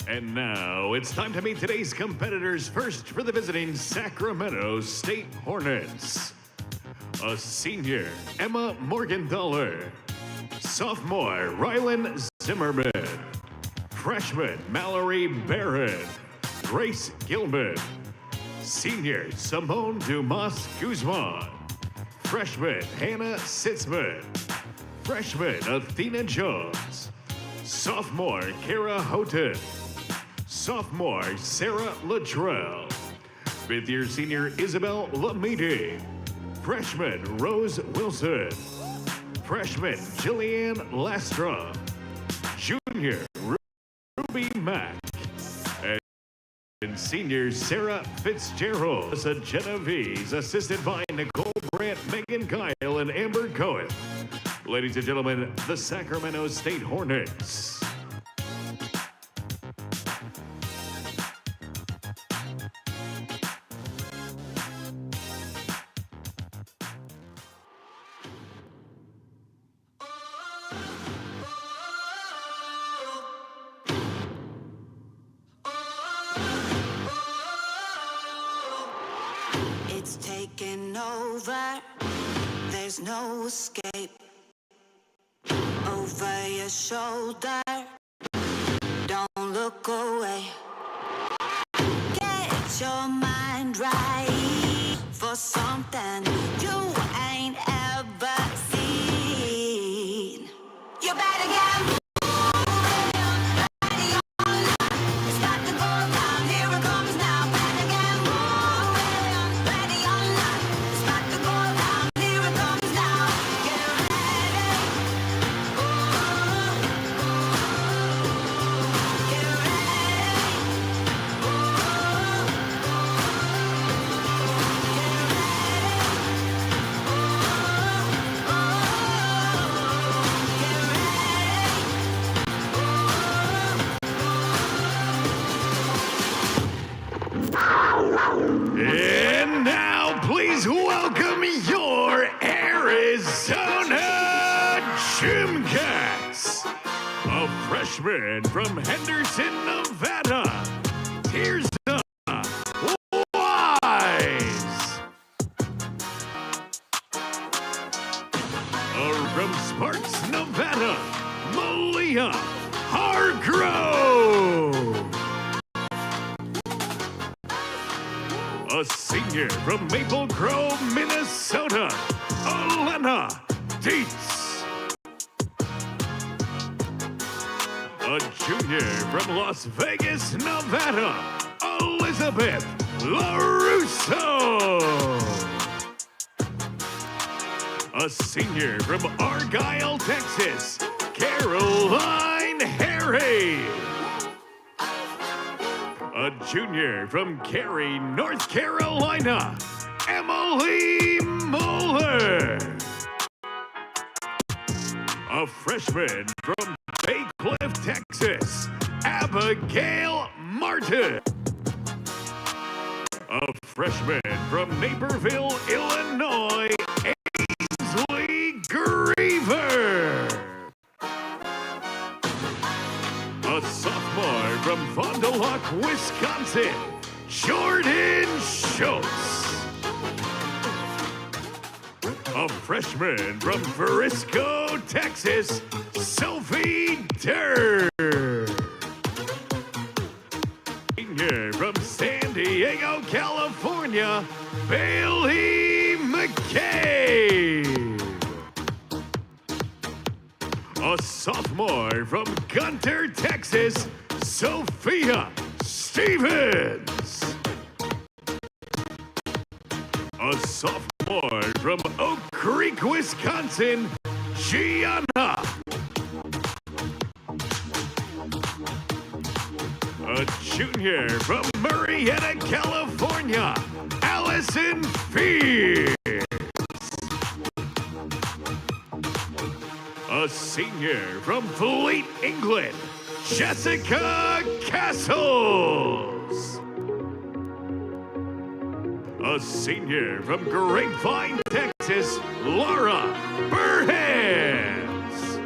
And now it's time to meet today's competitors. First for the visiting Sacramento State Hornets. A senior, Emma Morgenthaler. Sophomore, Rylan Zimmerman. Freshman, Mallory Barron. Grace Gilman. Senior, Simone Dumas Guzman. Freshman, Hannah Sitzman. Freshman, Athena Jones. Sophomore, Kara Houghton. Sophomore, Sarah Luttrell. Fifth-year senior, Isabel Lamidi. Freshman, Rose Wilson. Freshman, Jillian Lastra. Junior, Ruby Mack. And senior, Sarah Fitzgerald. Melissa Genovese, assisted by Nicole Brandt, Megan Kyle, and Amber Cohen. Ladies and gentlemen, the Sacramento State Hornets. It's taking over, there's no escape. Over your shoulder, don't look away. Get your mind right for something you ain't ever seen. You better get moving. It's got to go down, here it comes now. Better get moving. Ready or not, it's got to go down, here it comes now. Get ready. Get And now, please welcome your Arizona Gymcats. A freshman from Henderson, Nevada. Tirza Wise. From Sparks, Nevada, Malia Hargrove. A senior from Maple Grove, Minnesota, Elena Dietz. A junior from Las Vegas, Nevada, Elizabeth LaRusso. A senior from Argyle, Texas, Caroline Harry. A junior from Cary, North Carolina, Emily Mueller. A freshman from Bay Cliff, Texas, Abigail Martin. A freshman from Naperville, Illinois, Ainsley Griever. A sophomore from Fond du Lac, Wisconsin, Jordan Schultz. A freshman from Frisco, Texas, Sophie Durr. Senior from San Diego, California, Bailey McCabe. A sophomore from Gunter, Texas, Sophia Stevens. A sophomore from Oak Creek, Wisconsin, Gianna. A junior from Marietta, California, Allison Fierce. A senior from Fleet, England, Jessica Castles. A senior from Grapevine, Texas, Laura Burhans.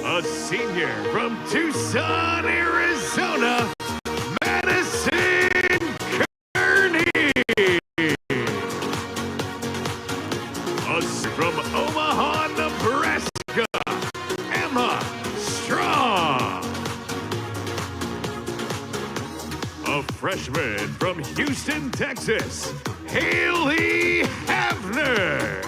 A senior from Tucson, Arizona, Madison Kearney. From Omaha, Nebraska, Emma Strong. A freshman from Houston, Texas, Haley Havner.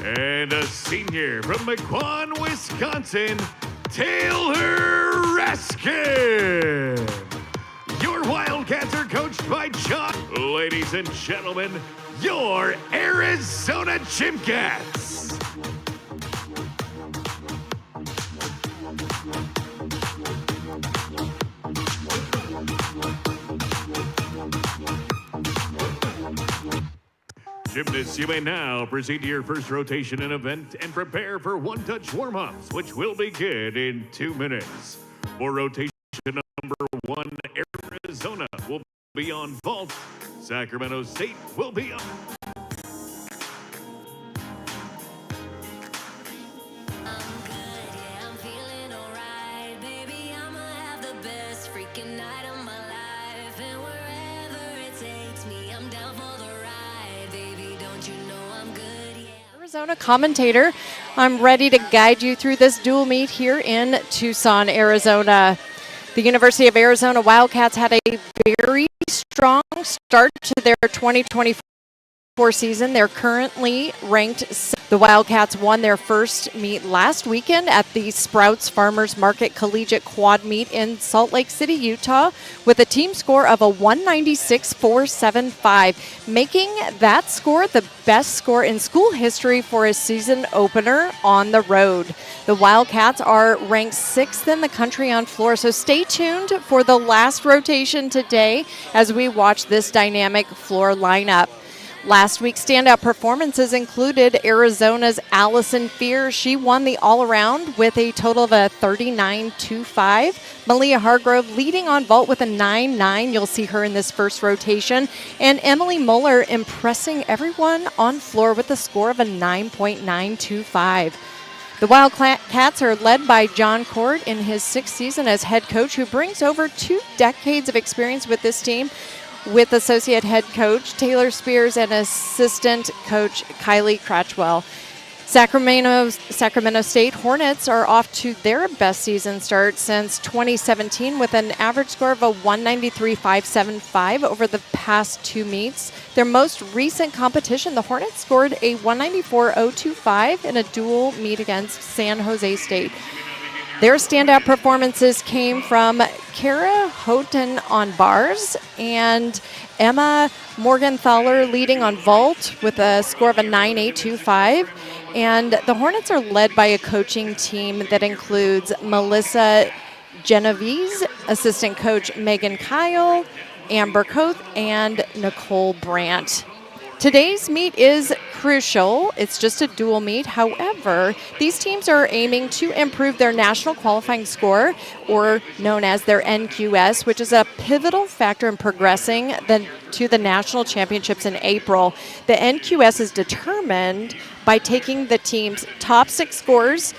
And a senior from Mequon, Wisconsin, Taylor Raskin. Your Wildcats are coached by John. Ladies and gentlemen, your Arizona Gymcats. Gymnasts, you may now proceed to your first rotation and event and prepare for one-touch warm-ups, which will begin in 2 minutes. For rotation number 1, Arizona will be on vault. Sacramento State will be on. Arizona commentator. I'm ready to guide you through this dual meet here in Tucson, Arizona. The University of Arizona Wildcats had a very strong start to their 2024 season. They're currently ranked. The Wildcats won their first meet last weekend at the Sprouts Farmers Market Collegiate Quad Meet in Salt Lake City, Utah, with a team score of a 196.475, making that score the best score in school history for a season opener on the road. The Wildcats are ranked 6th in the country on floor, so stay tuned for the last rotation today as we watch this dynamic floor lineup. Last week's standout performances included Arizona's Allison Fear. She won the all-around with a total of a 39.25. Malia Hargrove leading on vault with a 9.9. You'll see her in this first rotation. And Emily Muller impressing everyone on floor with a score of a 9.925. The Wildcats are led by John Cord in his 6th season as head coach, who brings over 2 decades of experience with this team, with associate head coach Taylor Spears and assistant coach Kylie Cratchwell. Sacramento State Hornets are off to their best season start since 2017 with an average score of a 193.575 over the past 2 meets. Their most recent competition, the Hornets scored a 194.025 in a dual meet against San Jose State. Their standout performances came from Kara Houghton on bars and Emma Morgenthaler leading on vault with a score of a 9.825. And the Hornets are led by a coaching team that includes Melissa Genovese, assistant coach Megan Kyle, Amber Koth, and Nicole Brandt. Today's meet is crucial. It's just a dual meet. However, these teams are aiming to improve their national qualifying score, or known as their NQS, which is a pivotal factor in progressing to the national championships in April. The NQS is determined by taking the team's top 6 scores,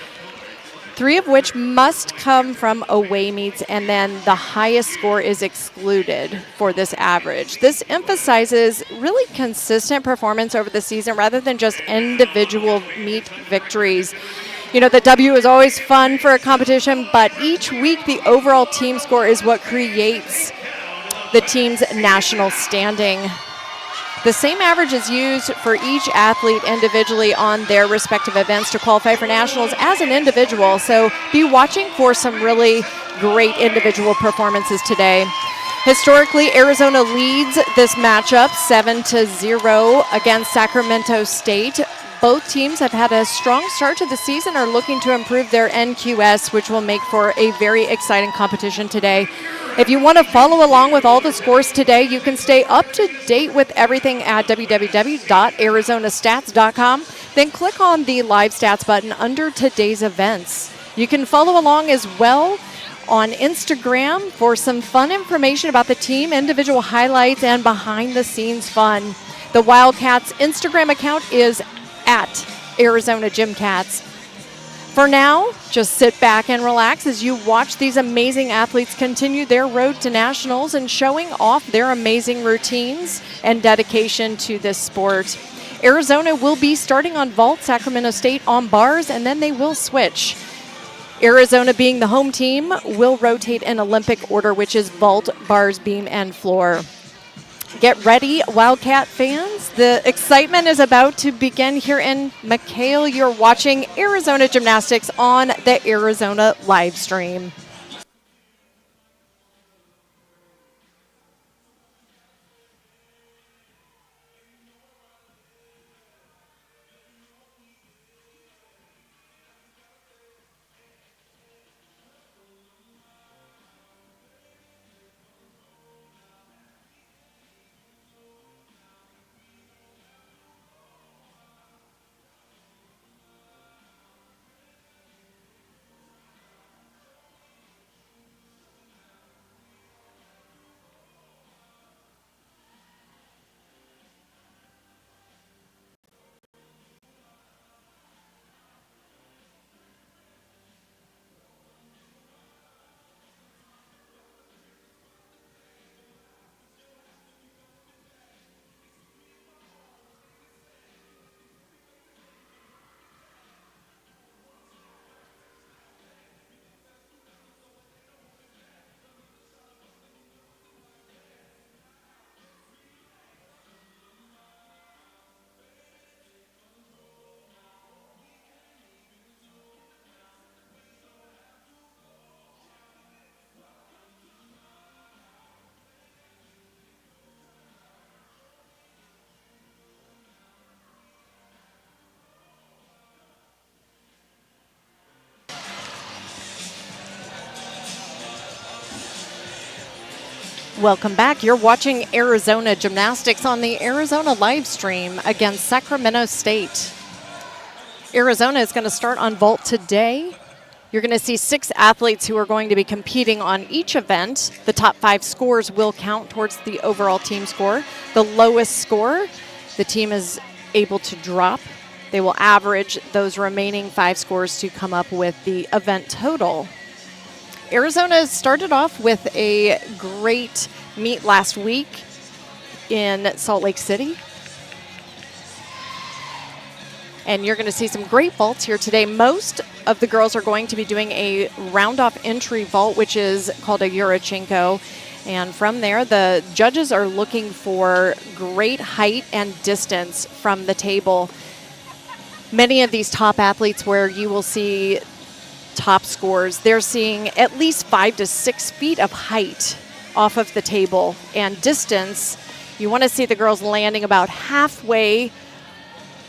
3 of which must come from away meets, and then the highest score is excluded for this average. This emphasizes really consistent performance over the season rather than just individual meet victories. You know, the W is always fun for a competition, but each week the overall team score is what creates the team's national standing. The same average is used for each athlete individually on their respective events to qualify for nationals as an individual. So be watching for some really great individual performances today. Historically, Arizona leads this matchup 7-0 against Sacramento State. Both teams have had a strong start to the season, are looking to improve their NQS, which will make for a very exciting competition today. If you want to follow along with all the scores today, you can stay up to date with everything at www.arizonastats.com. Then click on the Live Stats button under today's events. You can follow along as well on Instagram for some fun information about the team, individual highlights, and behind-the-scenes fun. The Wildcats Instagram account is at Arizona Gymcats. For now, just sit back and relax as you watch these amazing athletes continue their road to nationals and showing off their amazing routines and dedication to this sport. Arizona will be starting on vault, Sacramento State on bars, and then they will switch. Arizona, being the home team, will rotate in Olympic order, which is vault, bars, beam, and floor. Get ready, Wildcat fans. The excitement is about to begin here in McHale. You're watching Arizona Gymnastics on the Arizona live stream. Welcome back. You're watching Arizona Gymnastics on the Arizona live stream against Sacramento State. Arizona is going to start on vault today. You're going to see 6 athletes who are going to be competing on each event. The top 5 scores will count towards the overall team score. The lowest score, the team is able to drop. They will average those remaining 5 scores to come up with the event total. Arizona started off with a great meet last week in Salt Lake City. And you're going to see some great vaults here today. Most of the girls are going to be doing a round-off entry vault, which is called a Yurchenko. And from there, the judges are looking for great height and distance from the table. Many of these top athletes where you will see top scores, they're seeing at least 5 to 6 feet of height off of the table, and distance, you want to see the girls landing about halfway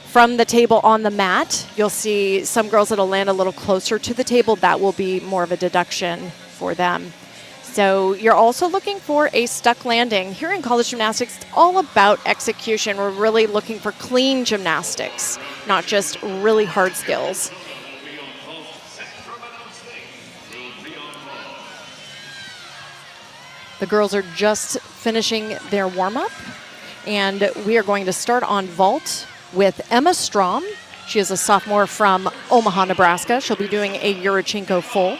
from the table on the mat. You'll see some girls that'll land a little closer to the table. That will be more of a deduction for them. So you're also looking for a stuck landing. Here in college gymnastics, it's all about execution. We're really looking for clean gymnastics, not just really hard skills. The girls are just finishing their warm-up, and we are going to start on vault with Emma Strom. She is a sophomore from Omaha, Nebraska. She'll be doing a Yurchenko full.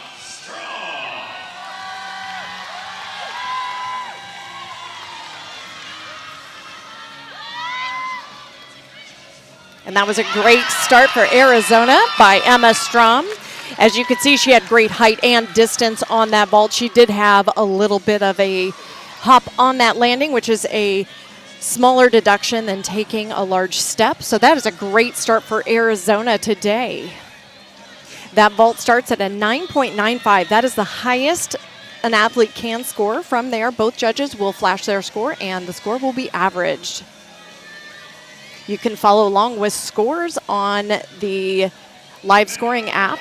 And that was a great start for Arizona by Emma Strom. As you can see, she had great height and distance on that vault. She did have a little bit of a hop on that landing, which is a smaller deduction than taking a large step. So that is a great start for Arizona today. That vault starts at a 9.95. That is the highest an athlete can score. From there, both judges will flash their score, and the score will be averaged. You can follow along with scores on the live scoring app,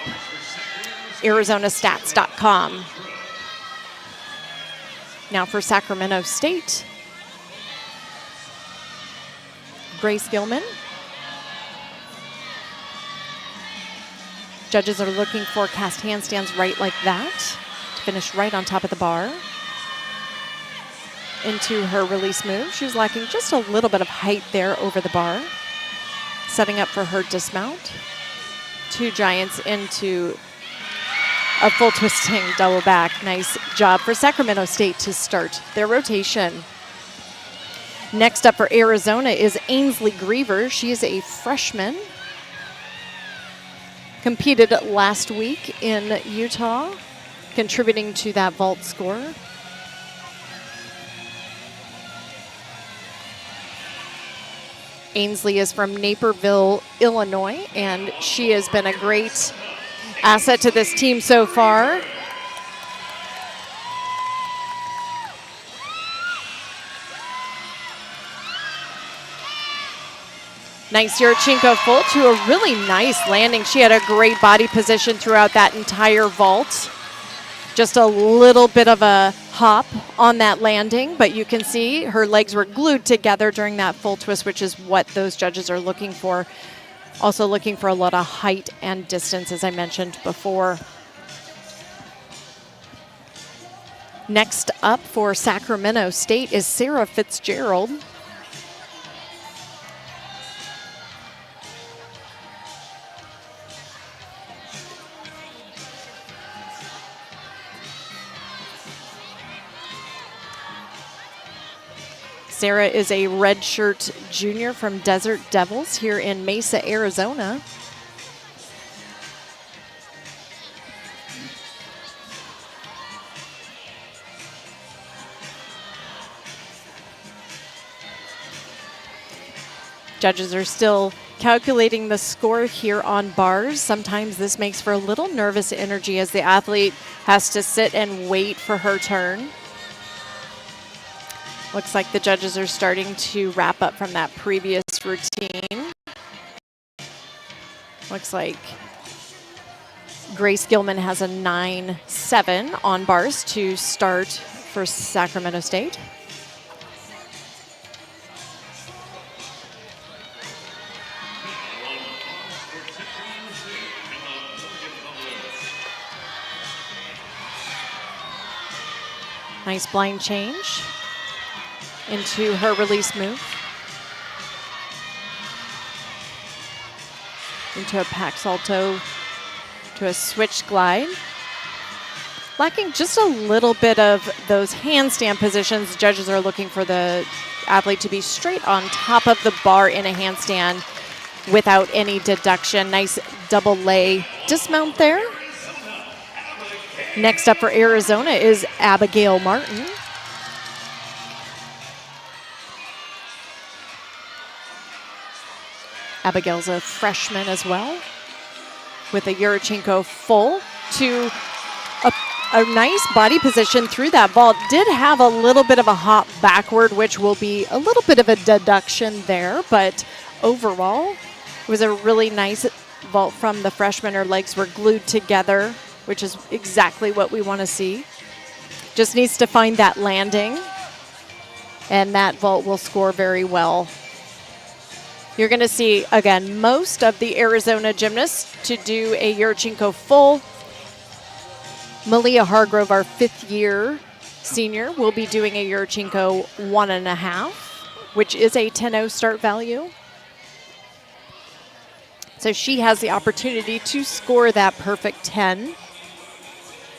ArizonaStats.com. Now for Sacramento State, Grace Gilman. Judges are looking for cast handstands right like that to finish right on top of the bar. Into her release move. She was lacking just a little bit of height there over the bar. Setting up for her dismount. 2 giants into a full twisting double back. Nice job for Sacramento State to start their rotation. Next up for Arizona is Ainsley Griever. She is a freshman. Competed last week in Utah, contributing to that vault score. Ainsley is from Naperville, Illinois, and she has been a great asset to this team so far. Nice Yurchenko full to a really nice landing. She had a great body position throughout that entire vault. Just a little bit of a hop on that landing, but you can see her legs were glued together during that full twist, which is what those judges are looking for. Also looking for a lot of height and distance, as I mentioned before. Next up for Sacramento State is Sarah Fitzgerald. Sarah is a redshirt junior from Desert Devils here in Mesa, Arizona. Judges are still calculating the score here on bars. Sometimes this makes for a little nervous energy as the athlete has to sit and wait for her turn. Looks like the judges are starting to wrap up from that previous routine. Looks like Grace Gilman has a 9-7 on bars to start for Sacramento State. Nice blind change into her release move. Into a pack salto to a switch glide. Lacking just a little bit of those handstand positions. The judges are looking for the athlete to be straight on top of the bar in a handstand without any deduction. Nice double lay dismount there. Next up for Arizona is Abigail Martin. Abigail's a freshman as well, with a Yurchenko full to a nice body position through that vault. Did have a little bit of a hop backward, which will be a little bit of a deduction there, but overall, it was a really nice vault from the freshman. Her legs were glued together, which is exactly what we want to see. Just needs to find that landing, and that vault will score very well. You're going to see, again, most of the Arizona gymnasts to do a Yurchenko full. Malia Hargrove, our 5th-year senior, will be doing a Yurchenko 1.5, which is a 10-0 start value. So she has the opportunity to score that perfect 10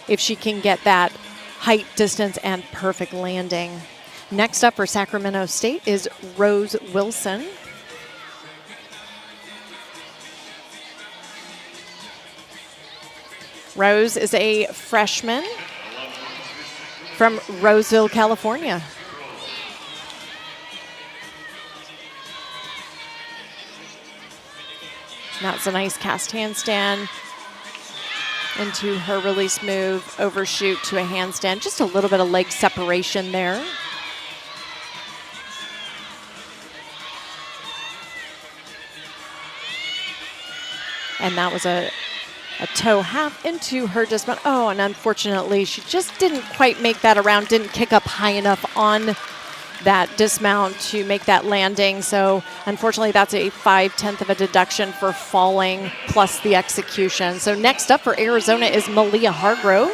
if she can get that height, distance, and perfect landing. Next up for Sacramento State is Rose Wilson. Rose is a freshman from Roseville, California. That's a nice cast handstand into her release move, overshoot to a handstand. Just a little bit of leg separation there. And that was a toe half into her dismount. Oh, and unfortunately, she just didn't quite make that around, didn't kick up high enough on that dismount to make that landing. So unfortunately, that's a 5/10 of a deduction for falling plus the execution. So next up for Arizona is Malia Hargrove.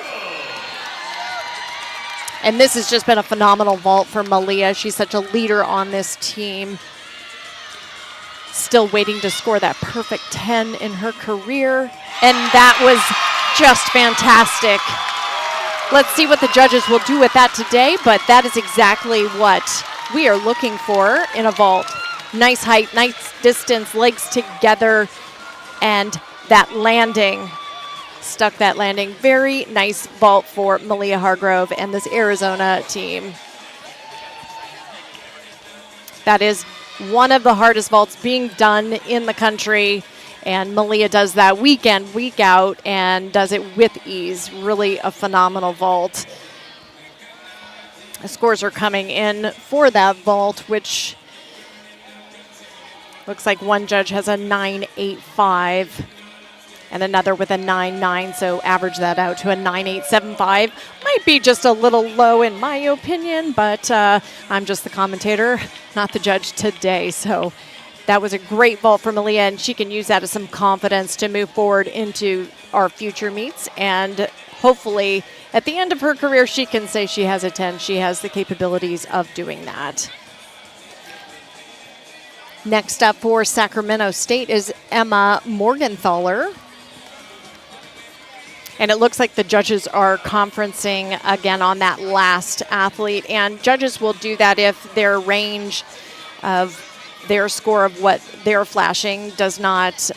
And this has just been a phenomenal vault for Malia. She's such a leader on this team. still waiting to score that perfect 10 in her career. And that was just fantastic. Let's see what the judges will do with that today, but that is exactly what we are looking for in a vault. Nice height, nice distance, legs together, and that landing. Stuck that landing. Very nice vault for Malia Hargrove and this Arizona team. That is one of the hardest vaults being done in the country, and Malia does that week in, week out, and does it with ease. Really a phenomenal vault. The scores are coming in for that vault, which looks like one judge has a 9.85 and another with a 9.9, so average that out to a 9.875. Might be just a little low in my opinion, but I'm just the commentator, not the judge today. So that was a great vault for Malia, and she can use that as some confidence to move forward into our future meets, and hopefully at the end of her career she can say she has a 10. She has the capabilities of doing that. Next up for Sacramento State is Emma Morgenthaler. And it looks like the judges are conferencing again on that last athlete. And judges will do that if their range of their score of what they're flashing does not,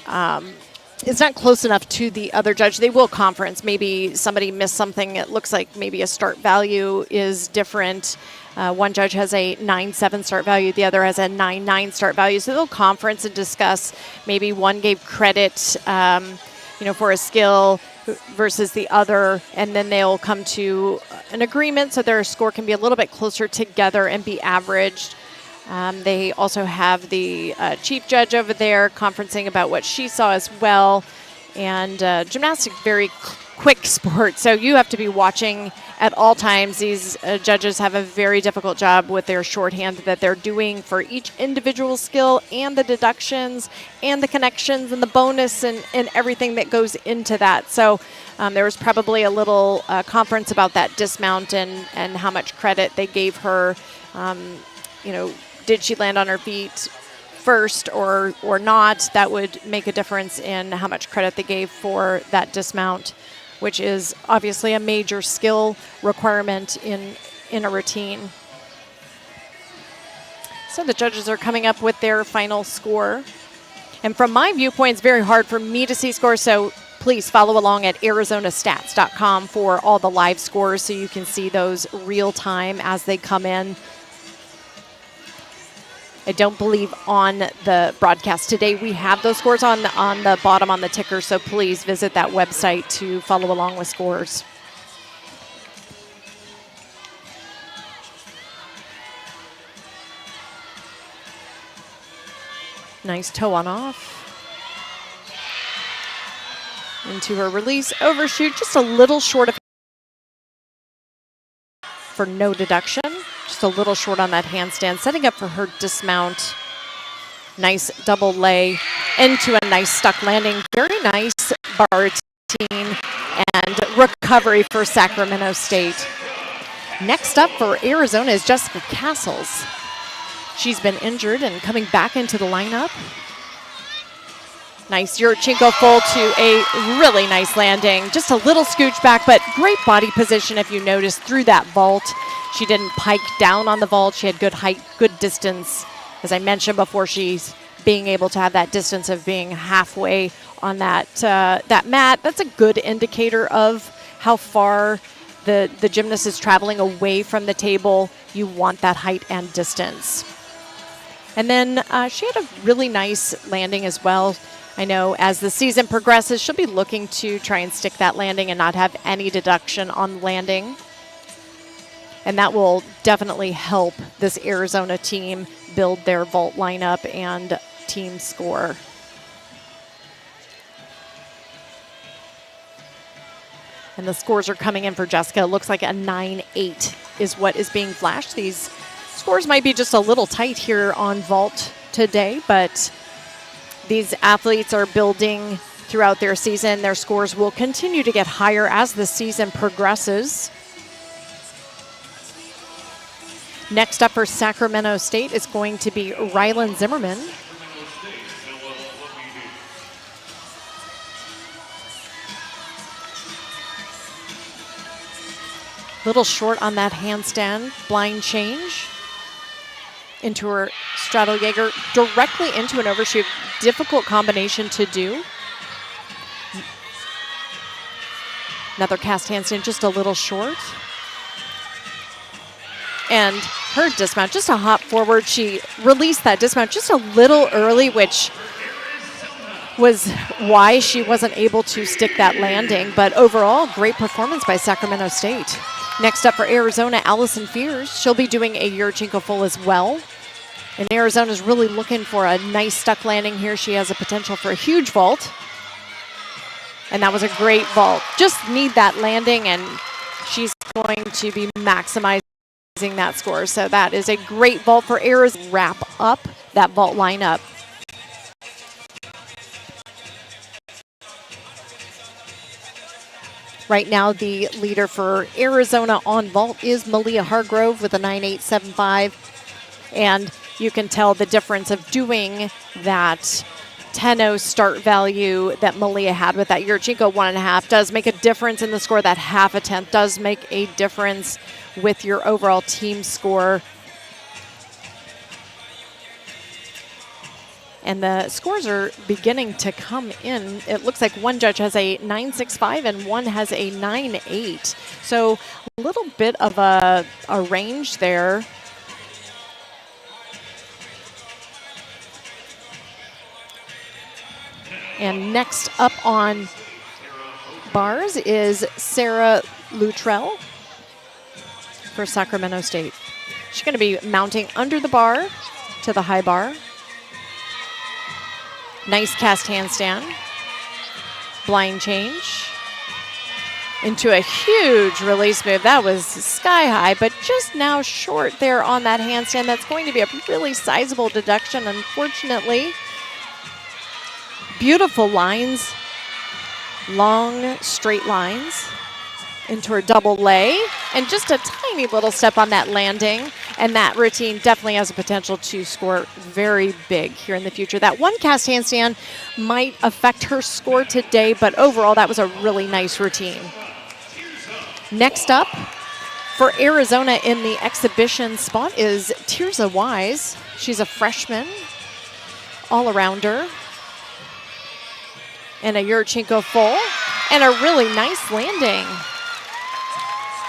it's not close enough to the other judge. They will conference. Maybe somebody missed something. It looks like maybe a start value is different. One judge has a 9.7 start value. The other has a 9.9 start value. So they'll conference and discuss. Maybe one gave credit, for a skill versus the other, and then they'll come to an agreement so their score can be a little bit closer together and be averaged. They also have the chief judge over there conferencing about what she saw as well. And gymnastics, very quick sport, so you have to be watching at all times. These judges have a very difficult job with their shorthand that they're doing for each individual skill, and the deductions and the connections and the bonus and everything that goes into that. So there was probably a little conference about that dismount and how much credit they gave her. Did she land on her feet first or not? That would make a difference in how much credit they gave for that dismount, which is obviously a major skill requirement in a routine. So the judges are coming up with their final score. And from my viewpoint, it's very hard for me to see scores, so please follow along at arizonastats.com for all the live scores so you can see those real time as they come in. I don't believe on the broadcast today we have those scores on the bottom on the ticker, so please visit that website to follow along with scores. Nice toe on off. Into her release, overshoot, just a little short of for no deduction. Just a little short on that handstand, setting up for her dismount. Nice double lay into a nice stuck landing. Very nice bar routine and recovery for Sacramento State. Next up for Arizona is Jessica Castles. She's been injured and coming back into the lineup. Nice Yurchenko full to a really nice landing. Just a little scooch back, but great body position if you notice through that vault. She didn't pike down on the vault. She had good height, good distance. As I mentioned before, she's being able to have that distance of being halfway on that mat. That's a good indicator of how far the gymnast is traveling away from the table. You want that height and distance. And then she had a really nice landing as well. I know as the season progresses, she'll be looking to try and stick that landing and not have any deduction on landing. And that will definitely help this Arizona team build their vault lineup and team score. And the scores are coming in for Jessica. It looks like a 9.8 is what is being flashed. These scores might be just a little tight here on vault today, but these athletes are building throughout their season. Their scores will continue to get higher as the season progresses. Next up for Sacramento State is going to be Rylan Zimmerman. Little short on that handstand blind change into her straddle Jaeger, directly into an overshoot. Difficult combination to do. Another cast handstand, just a little short. And her dismount, just a hop forward. She released that dismount just a little early, which was why she wasn't able to stick that landing. But overall, great performance by Sacramento State. Next up for Arizona, Allison Fears. She'll be doing a Yurchenko full as well. And Arizona's really looking for a nice stuck landing here. She has a potential for a huge vault. And that was a great vault. Just need that landing, and she's going to be maximizing that score. So that is a great vault for Arizona. Wrap up that vault lineup. Right now, the leader for Arizona on vault is Malia Hargrove with a 9.875. And you can tell the difference of doing that 10-0 start value that Malia had with that Yurchenko 1.5 does make a difference in the score. That half a tenth does make a difference with your overall team score. And the scores are beginning to come in. It looks like one judge has a 9.65 and one has a 9.8. So a little bit of a range there. And next up on bars is Sarah Luttrell for Sacramento State. She's going to be mounting under the bar to the high bar. Nice cast handstand. Blind change. Into a huge release move. That was sky high, but just now short there on that handstand. That's going to be a really sizable deduction, unfortunately. Beautiful lines, long straight lines into her double lay, and just a tiny little step on that landing. And that routine definitely has a potential to score very big here in the future. That one cast handstand might affect her score today, but overall that was a really nice routine. Next up for Arizona in the exhibition spot is Tirza Wise. She's a freshman, all-arounder. And a Yurchenko full, and a really nice landing.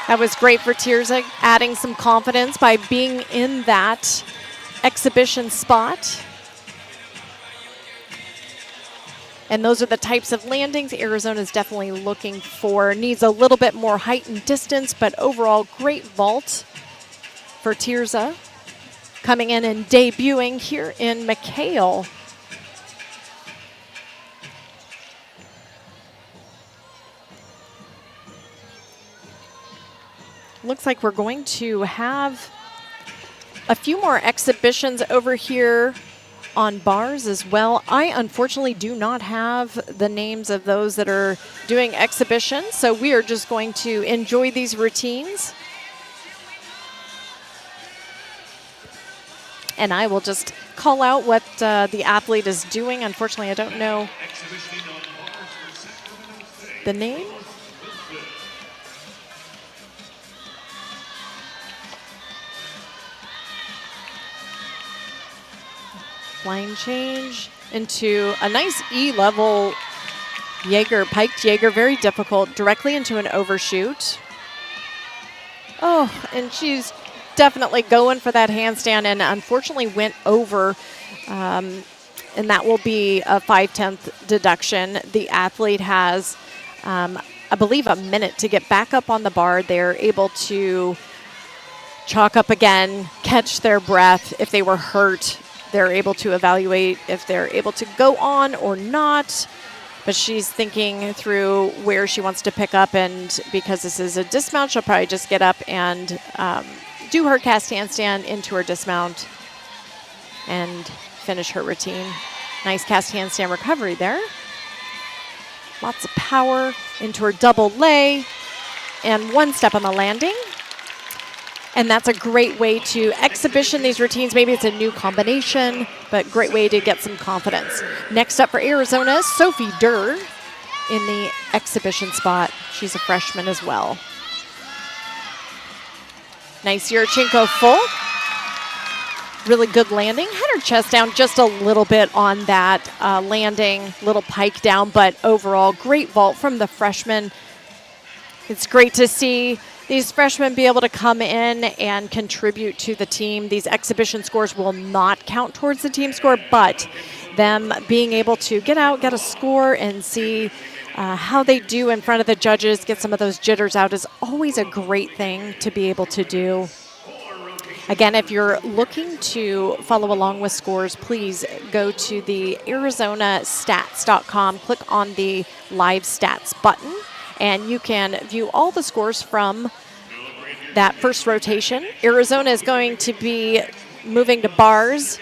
That was great for Tirza, adding some confidence by being in that exhibition spot. And those are the types of landings Arizona's definitely looking for. Needs a little bit more height and distance, but overall great vault for Tirza. Coming in and debuting here in McHale. Looks like we're going to have a few more exhibitions over here on bars as well. I unfortunately do not have the names of those that are doing exhibitions, so we are just going to enjoy these routines. And I will just call out what the athlete is doing. Unfortunately, I don't know the name. Line change into a nice E-level Jaeger, piked Jaeger, very difficult, directly into an overshoot. Oh, and she's definitely going for that handstand and unfortunately went over, and that will be a 5/10 deduction. The athlete has, I believe, a minute to get back up on the bar. They're able to chalk up again, catch their breath. If they were hurt, they're able to evaluate if they're able to go on or not. But she's thinking through where she wants to pick up, and because this is a dismount, she'll probably just get up and do her cast handstand into her dismount and finish her routine. Nice cast handstand recovery there. Lots of power into her double lay and one step on the landing. And that's a great way to exhibition these routines. Maybe it's a new combination, but great way to get some confidence. Next up for Arizona, Sophie Durr in the exhibition spot. She's a freshman as well. Nice Yurchenko full. Really good landing. Had her chest down just a little bit on that landing, little pike down, but overall, great vault from the freshman. It's great to see these freshmen be able to come in and contribute to the team. These exhibition scores will not count towards the team score, but them being able to get out, get a score, and see how they do in front of the judges, get some of those jitters out is always a great thing to be able to do. Again, if you're looking to follow along with scores, please go to the ArizonaStats.com, click on the Live Stats button, and you can view all the scores from that first rotation. Arizona is going to be moving to bars.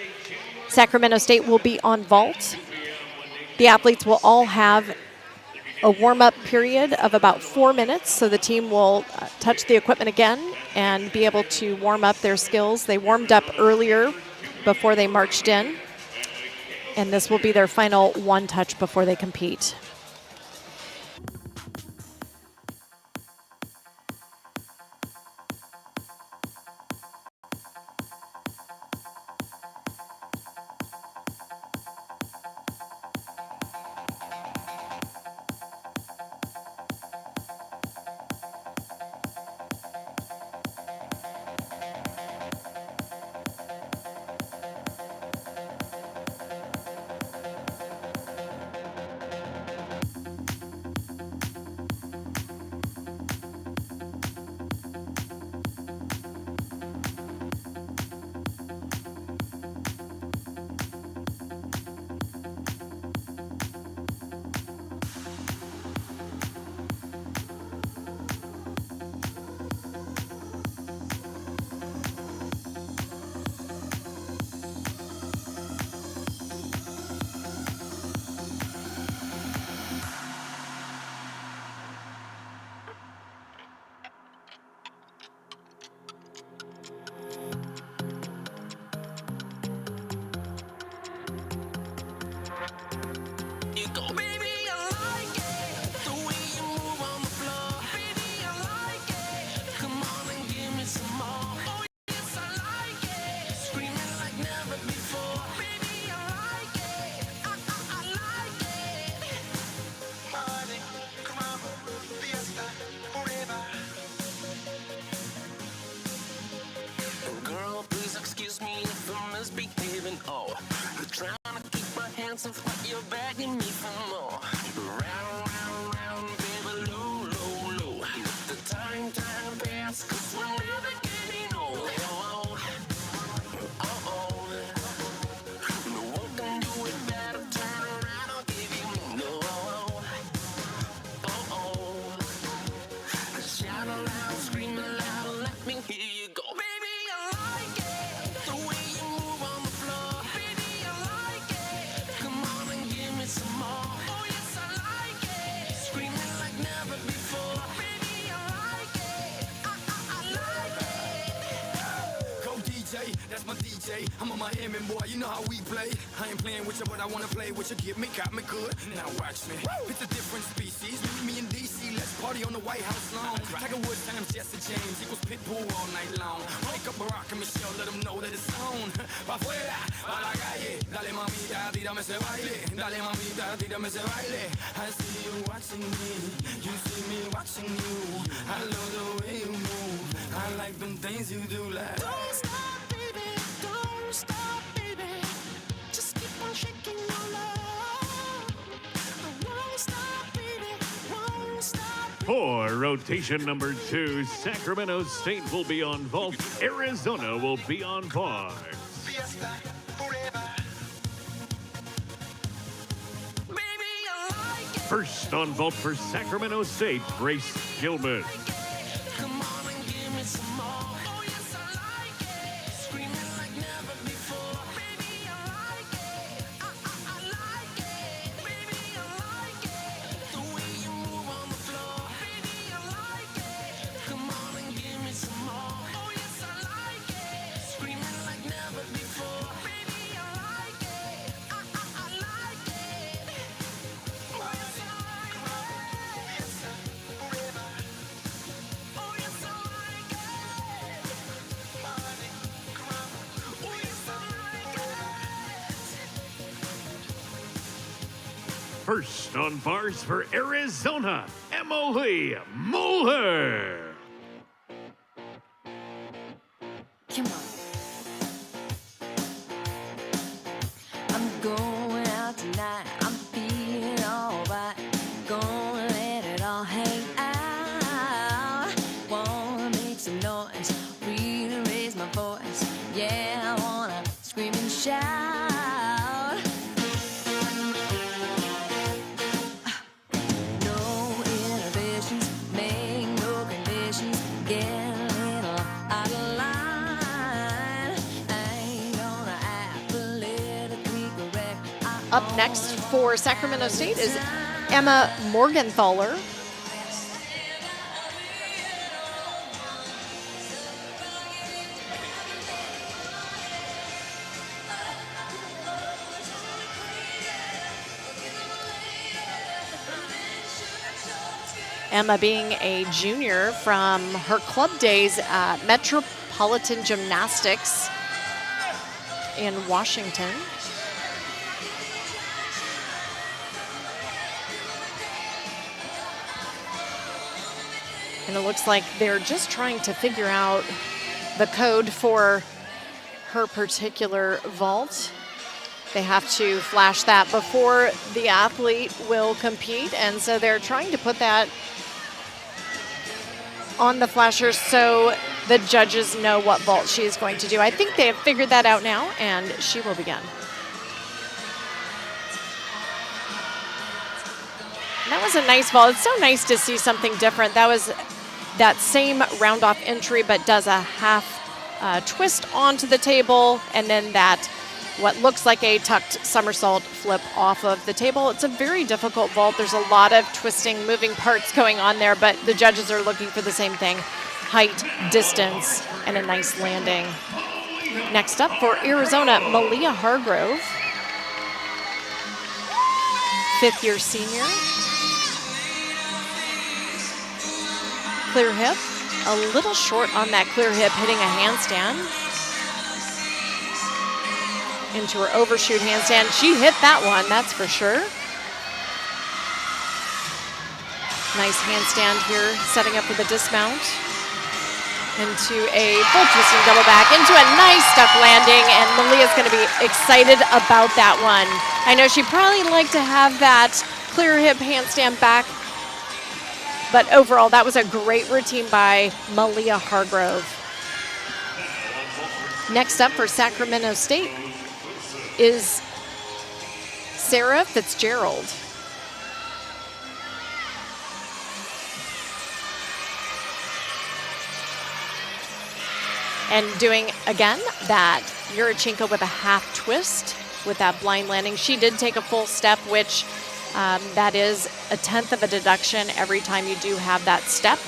Sacramento State will be on vault. The athletes will all have a warm-up period of about 4 minutes, so the team will touch the equipment again and be able to warm up their skills. They warmed up earlier before they marched in, and this will be their final one touch before they compete. Trying to keep my hands off what you're begging me for more. Round, round, round, baby, low, low, low. Let the time pass, 'cause we're never getting old. Oh, oh, oh. No one can do it better. Turn around, I'll give you no. Oh, oh. Shout aloud, scream aloud, let me hear you go. Baby, I like it, the way you move on the floor. Baby, I like it, come on and give me some more. Oh yes, I like it, screaming like never before. Baby, I like it, I like it. Go DJ, that's my DJ. I'm a Miami boy, you know how we play. I ain't playing with you, but I wanna play with you. Get me, got me good. Now watch me. It's a different species. Meet me in DC, let's party on the White House lawn. Tiger Woods times Jesse James equals Pitbull all night long. Wake up Barack and Michelle, let them know that it's on. Pa' afuera, pa' la calle. Dale mamita, tírame ese baile. Dale mamita, tírame ese baile. I see you watching me, you see me watching you. I love the way you move. I like them things you do like. Don't stop, baby, don't stop, baby. Just keep on shaking your love. I won't stop, baby, won't stop. For rotation number 2, Sacramento State will be on vault. Arizona will be on bars. Baby, I like it. First on vault for Sacramento State, Grace Gilman. Come on and give me some more. Oh yes, I like it. Screaming like never before. Baby, I like it. I like it. Baby, I like it. The way you move on the floor. Baby, I like it. Come on and give me some more. Oh yes, I like it. Screaming like never before. Baby, I like it. I like it. Oh yes, I like it. First on bars for Arizona, Emily Mueller. Come on. I'm going out tonight. I'm feeling alright. Gonna let it all hang out. Wanna make some noise. Really raise my voice. Yeah, I wanna scream and shout. No inhibitions, make no conditions. Get a little out of line. I ain't gonna act politically correct. Up next for Sacramento State is Emma Morgenthaler. Emma being a junior from her club days at Metropolitan Gymnastics in Washington. And it looks like they're just trying to figure out the code for her particular vault. They have to flash that before the athlete will compete, and so they're trying to put that on the flashers so the judges know what vault she is going to do. I think they have figured that out now, and she will begin. And that was a nice vault. It's so nice to see something different. That was that same round off entry, but does a half twist onto the table, and then that what looks like a tucked somersault flip off of the table. It's a very difficult vault. There's a lot of twisting, moving parts going on there, but the judges are looking for the same thing: height, distance, and a nice landing. Next up for Arizona, Malia Hargrove, fifth-year senior. Clear hip, a little short on that clear hip, hitting a handstand. Into her overshoot handstand. She hit that one, that's for sure. Nice handstand here, setting up for the dismount. Into a full twisting double back, into a nice stuck landing, and Malia's gonna be excited about that one. I know she'd probably like to have that clear hip handstand back, but overall, that was a great routine by Malia Hargrove. Next up for Sacramento State is Sarah Fitzgerald. And doing, again, that Yurchenko with a half twist with that blind landing. She did take a full step, which that is a 1/10 of a deduction every time you do have that step.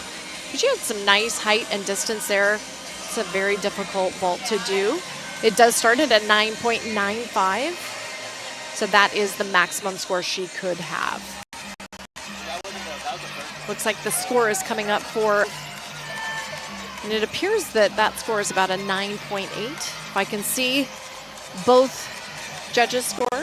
But she had some nice height and distance there. It's a very difficult vault to do. It does start at a 9.95, so that is the maximum score she could have. Looks like the score is coming up for, and it appears that that score is about a 9.8. If I can see both judges' scores.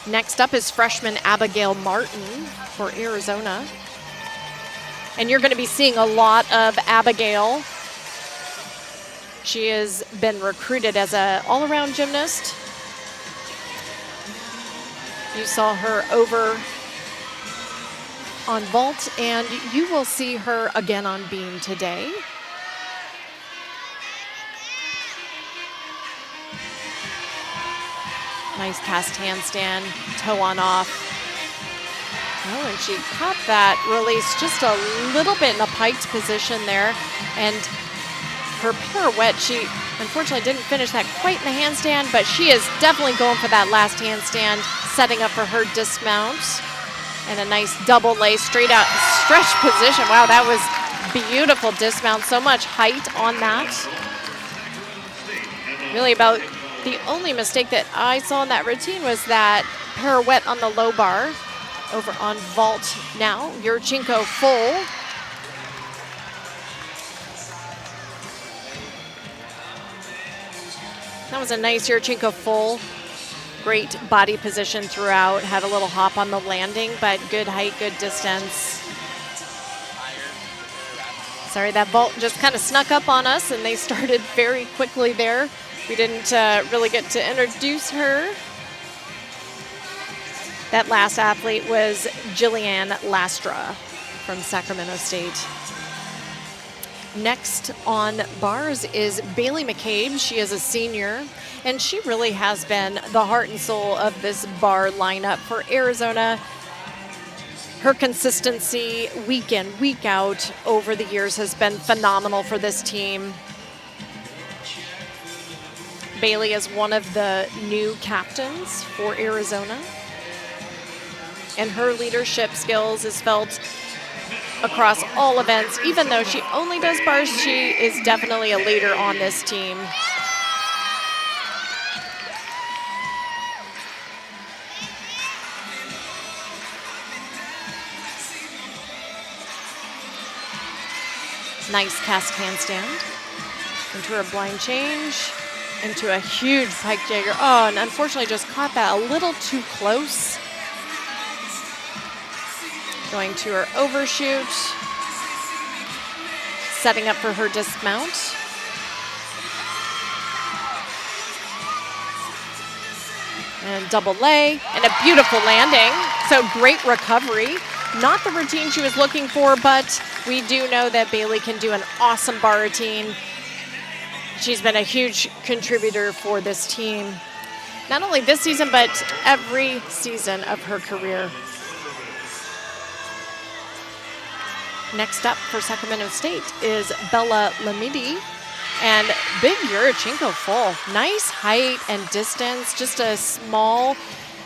Next up is freshman Abigail Martin for Arizona. And you're going to be seeing a lot of Abigail. She has been recruited as an all-around gymnast. You saw her over on vault, and you will see her again on beam today. Nice cast handstand, toe on off. Oh, and she caught that release just a little bit in a piked position there. And her pirouette, she unfortunately didn't finish that quite in the handstand, but she is definitely going for that last handstand, setting up for her dismount. And a nice double lay straight out stretch position. Wow, that was beautiful dismount. So much height on that. Really about the only mistake that I saw in that routine was that pirouette on the low bar. Over on vault now, Yurchenko full. That was a nice Yurchenko full. Great body position throughout. Had a little hop on the landing, but good height, good distance. Sorry, that vault just kind of snuck up on us, and they started very quickly there. We didn't really get to introduce her. That last athlete was Jillian Lastra from Sacramento State. Next on bars is Bailey McCabe. She is a senior, and she really has been the heart and soul of this bar lineup for Arizona. Her consistency week in, week out over the years has been phenomenal for this team. Bailey is one of the new captains for Arizona, and her leadership skills is felt across all events. Even though she only does bars, she is definitely a leader on this team. Nice cast handstand into her blind change, into a huge pike jagger. Oh, and unfortunately just caught that a little too close. Going to her overshoot, setting up for her dismount. And double lay, and a beautiful landing. So great recovery. Not the routine she was looking for, but we do know that Bailey can do an awesome bar routine. She's been a huge contributor for this team, not only this season, but every season of her career. Next up for Sacramento State is Bella Lamidi, and big Yurchenko full. Nice height and distance, just a small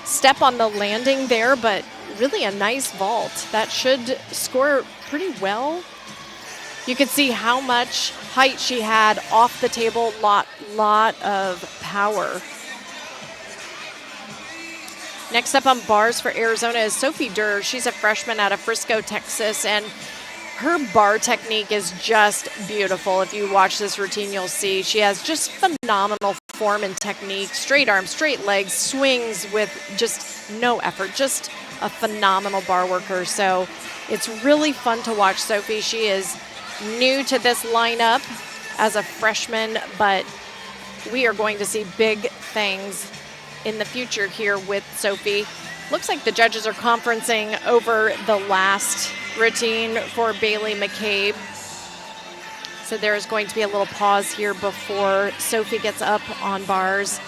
step on the landing there, but really a nice vault. That should score pretty well. You can see how much height she had off the table, lot of power. Next up on bars for Arizona is Sophie Durr. She's a freshman out of Frisco, Texas, and her bar technique is just beautiful. If you watch this routine, you'll see she has just phenomenal form and technique. Straight arms, straight legs, swings with just no effort. Just a phenomenal bar worker. So it's really fun to watch Sophie. She is new to this lineup as a freshman, but we are going to see big things in the future here with Sophie. Looks like the judges are conferencing over the last routine for Bailey McCabe. So there is going to be a little pause here before Sophie gets up on bars.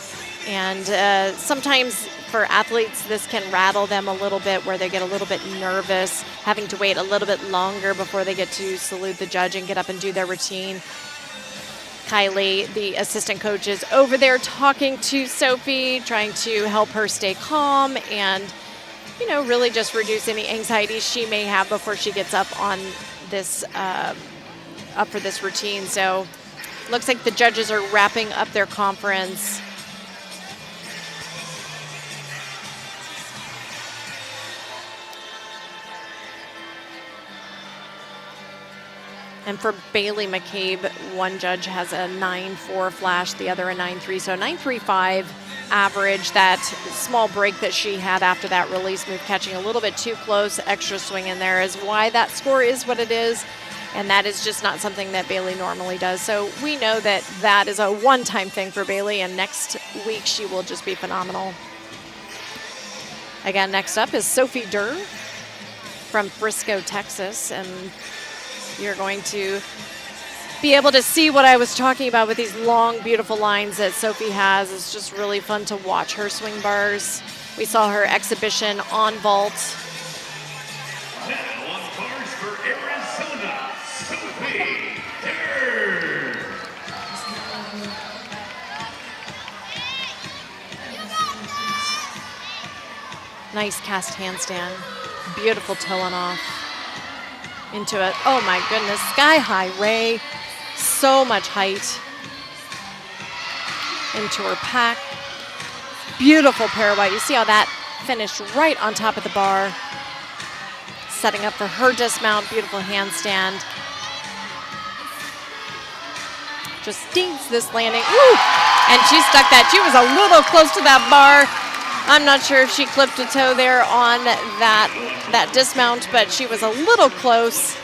And sometimes for athletes, this can rattle them a little bit, where they get a little bit nervous, having to wait a little bit longer before they get to salute the judge and get up and do their routine. Kylie, the assistant coach, is over there talking to Sophie, trying to help her stay calm and, you know, really just reduce any anxiety she may have before she gets up on this, up for this routine. So looks like the judges are wrapping up their conference. And for Bailey McCabe, one judge has a 9.4 flash, the other a 9.3. So 9.35 average. That small break that she had after that release move, catching a little bit too close, extra swing in there, is why that score is what it is. And that is just not something that Bailey normally does. So we know that that is a one-time thing for Bailey, and next week she will just be phenomenal. Again, next up is Sophie Durr from Frisco, Texas. And you're going to be able to see what I was talking about with these long, beautiful lines that Sophie has. It's just really fun to watch her swing bars. We saw her exhibition on vault. Now on bars for Arizona, Sophie Durr. Nice cast handstand. Beautiful toe on off. Into it. Oh my goodness, sky high ray. So much height. Into her pack. Beautiful parawhite. You see how that finished right on top of the bar. Setting up for her dismount. Beautiful handstand. Just dinks this landing. Woo! And she stuck that. She was a little close to that bar. I'm not sure if she clipped a toe there on that dismount, but she was a little close.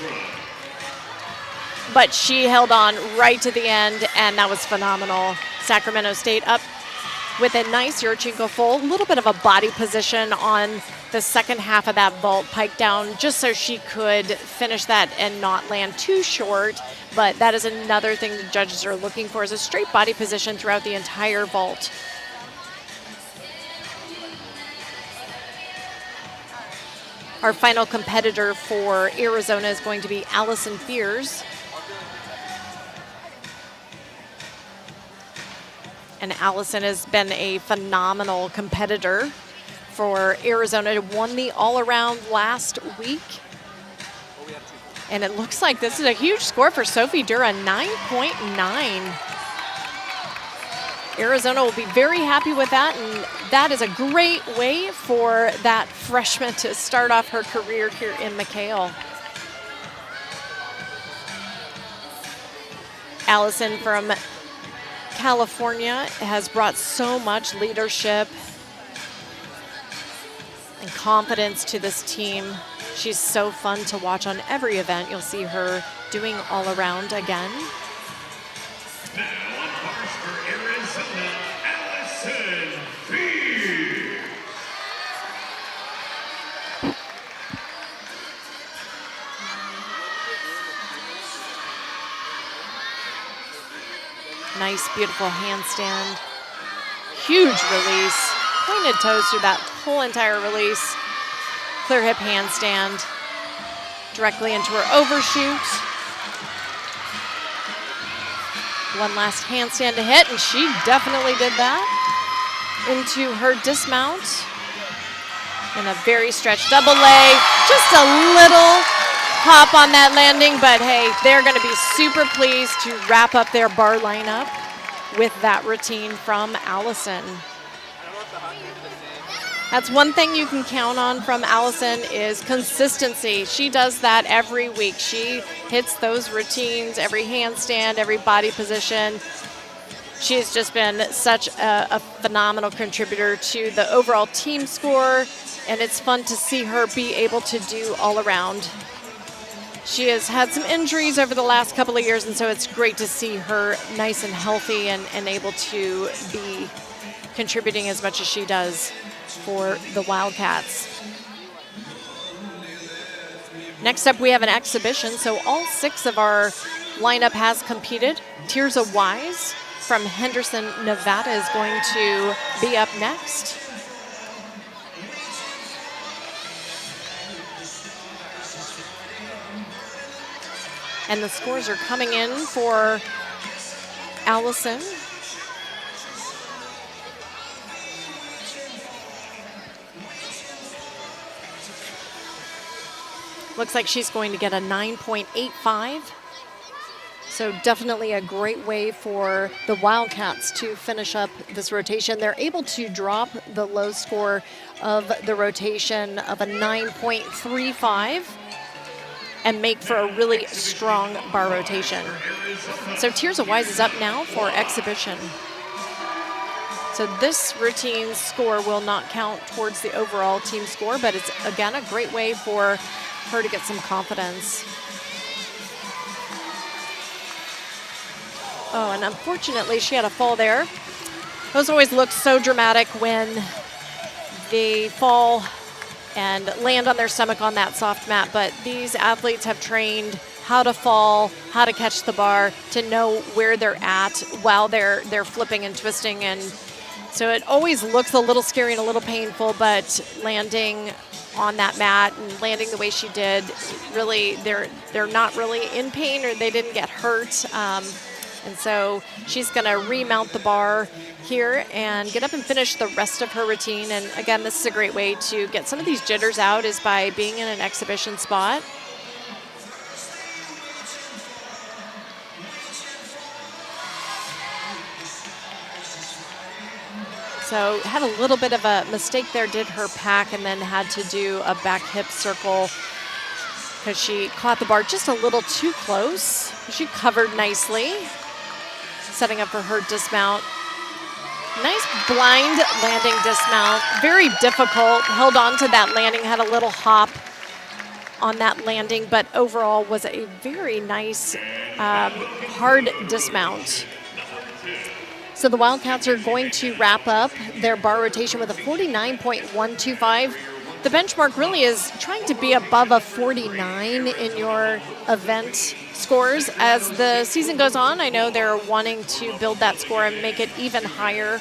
But she held on right to the end, and that was phenomenal. Sacramento State up with a nice Yurchenko full, a little bit of a body position on the second half of that vault, pike down, just so she could finish that and not land too short. But that is another thing the judges are looking for, is a straight body position throughout the entire vault. Our final competitor for Arizona is going to be Allison Fears. And Allison has been a phenomenal competitor for Arizona. Won the all-around last week. And it looks like this is a huge score for Sophie Dura, 9.9. Arizona will be very happy with that, and that is a great way for that freshman to start off her career here in McHale. Allison from California has brought so much leadership and confidence to this team. She's so fun to watch on every event. You'll see her doing all around again. Now on bars for Arizona, Allison Fears. Nice, beautiful handstand. Huge release. Pointed toes through that whole entire release. Clear hip handstand. Directly into her overshoot. One last handstand to hit, and she definitely did that. Into her dismount. And a very stretched double leg. Just a little hop on that landing, but hey, they're going to be super pleased to wrap up their bar lineup with that routine from Allison. That's one thing you can count on from Allison is consistency. She does that every week. She hits those routines, every handstand, every body position. She's just been such a phenomenal contributor to the overall team score, and it's fun to see her be able to do all around. She has had some injuries over the last couple of years, and so it's great to see her nice and healthy and able to be contributing as much as she does for the Wildcats. Next up, we have an exhibition. So all 6 of our lineup has competed. Tirza Wise from Henderson, Nevada is going to be up next. And the scores are coming in for Allison. Looks like she's going to get a 9.85. So definitely a great way for the Wildcats to finish up this rotation. They're able to drop the low score of the rotation of a 9.35 and make for a really strong bar rotation. So Tirza Wise is up now for exhibition. So this routine score will not count towards the overall team score, but it's, again, a great way for her to get some confidence. Oh, and unfortunately, she had a fall there. Those always look so dramatic when they fall and land on their stomach on that soft mat, but these athletes have trained how to fall, how to catch the bar, to know where they're at while they're flipping and twisting, and so it always looks a little scary and a little painful, but landing on that mat and landing the way she did, really, they're not really in pain, or they didn't get hurt. And so she's going to remount the bar here and get up and finish the rest of her routine. And again, this is a great way to get some of these jitters out, is by being in an exhibition spot. So had a little bit of a mistake there, did her pack, and then had to do a back hip circle because she caught the bar just a little too close. She covered nicely, setting up for her dismount. Nice blind landing dismount. Very difficult. Held on to that landing, had a little hop on that landing, but overall was a very nice hard dismount. So the Wildcats are going to wrap up their bar rotation with a 49.125. The benchmark really is trying to be above a 49 in your event scores. As the season goes on, I know they're wanting to build that score and make it even higher.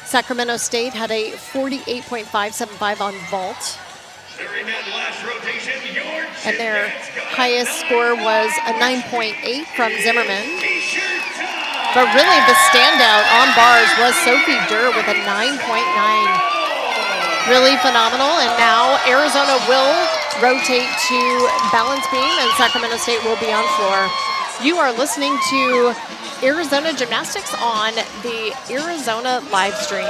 Sacramento State had a 48.575 on vault. And their highest score was a 9.8 from Zimmerman. But really the standout on bars was Sophie Durr with a 9.9. Really phenomenal. And now Arizona will rotate to balance beam and Sacramento State will be on floor. You are listening to Arizona Gymnastics on the Arizona live stream.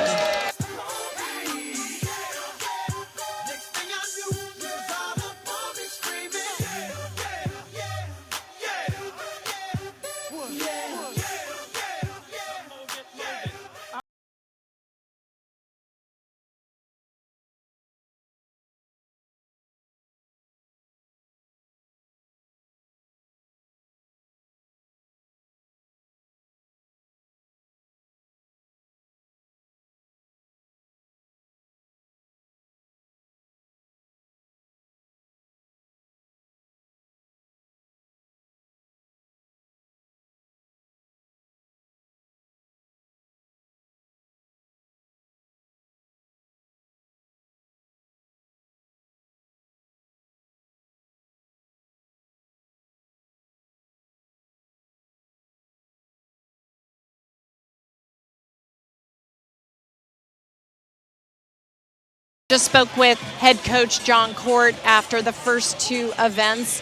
Just spoke with head coach John Court after the first two events,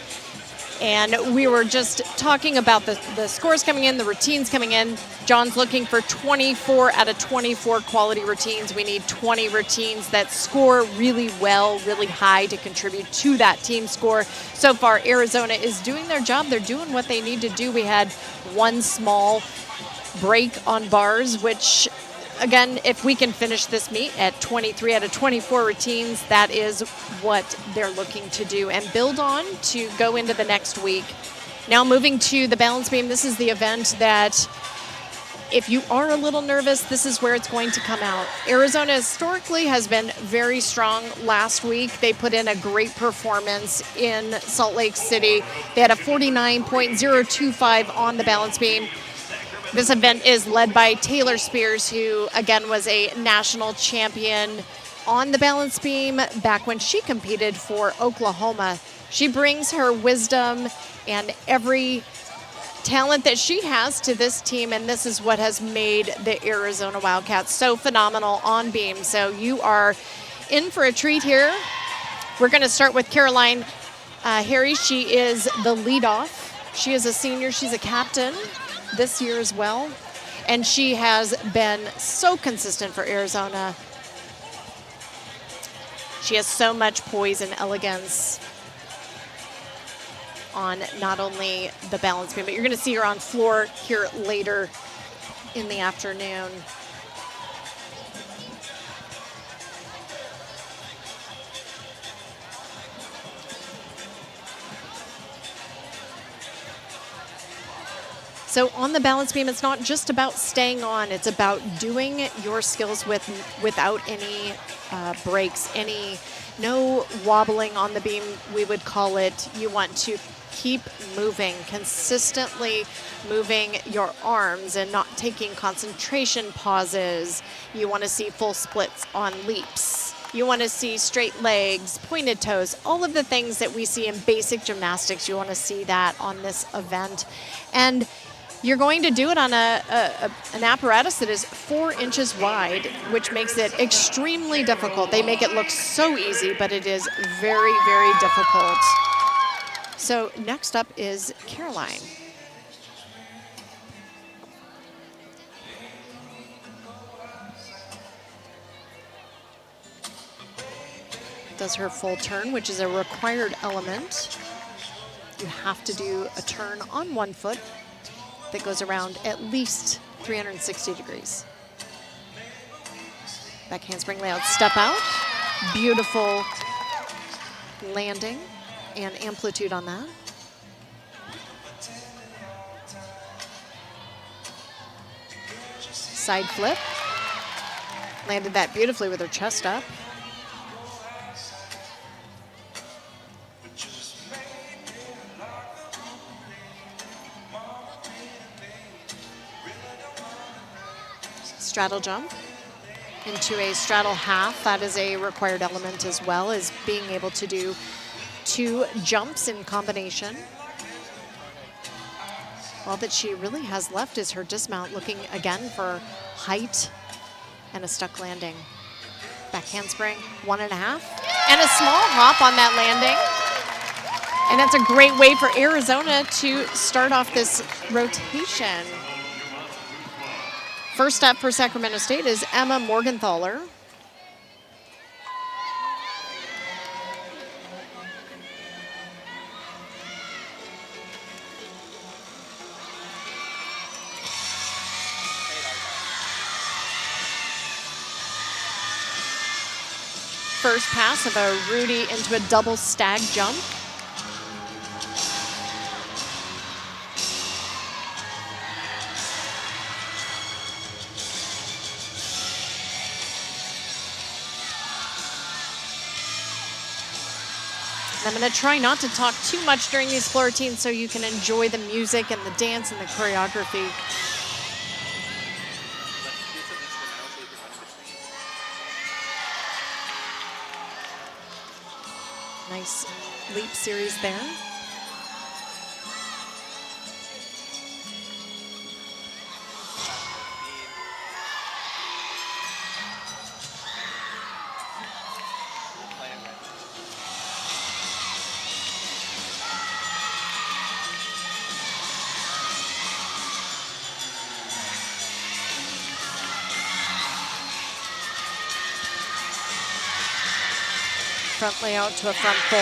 and we were just talking about the scores coming in, the routines coming in. John's looking for 24 out of 24 quality routines. We need 20 routines that score really well, really high to contribute to that team score. So far, Arizona is doing their job. They're doing what they need to do. We had one small break on bars, which again, if we can finish this meet at 23 out of 24 routines, that is what they're looking to do and build on to go into the next week. Now moving to the balance beam, this is the event that if you are a little nervous, this is where it's going to come out. Arizona historically has been very strong. Last week, they put in a great performance in Salt Lake City. They had a 49.025 on the balance beam. This event is led by Taylor Spears, who again was a national champion on the balance beam back when she competed for Oklahoma. She brings her wisdom and every talent that she has to this team, and this is what has made the Arizona Wildcats so phenomenal on beam. So you are in for a treat here. We're going to start with Caroline Harry. She is the leadoff. She is a senior. She's a captain this year as well, and she has been so consistent for Arizona. She has so much poise and elegance on not only the balance beam, but you're going to see her on floor here later in the afternoon. So on the balance beam, it's not just about staying on, it's about doing your skills without any breaks, no wobbling on the beam, we would call it. You want to keep moving, consistently moving your arms and not taking concentration pauses. You want to see full splits on leaps. You want to see straight legs, pointed toes, all of the things that we see in basic gymnastics. You want to see that on this event. And you're going to do it on an apparatus that is 4 inches wide, which makes it extremely difficult. They make it look so easy, but it is very, very difficult. So next up is Caroline. Does her full turn, which is a required element. You have to do a turn on one foot that goes around at least 360 degrees. Back handspring layout, step out. Beautiful landing and amplitude on that. Side flip. Landed that beautifully with her chest up. Straddle jump into a straddle half. That is a required element as well, as being able to do 2 jumps in combination. All that she really has left is her dismount, looking again for height and a stuck landing. Back handspring, 1.5, and a small hop on that landing. And that's a great way for Arizona to start off this rotation. First up for Sacramento State is Emma Morgenthaler. First pass of a Rudy into a double stag jump. I'm going to try not to talk too much during these floor routines so you can enjoy the music and the dance and the choreography. Nice leap series there. Front layout to a front full.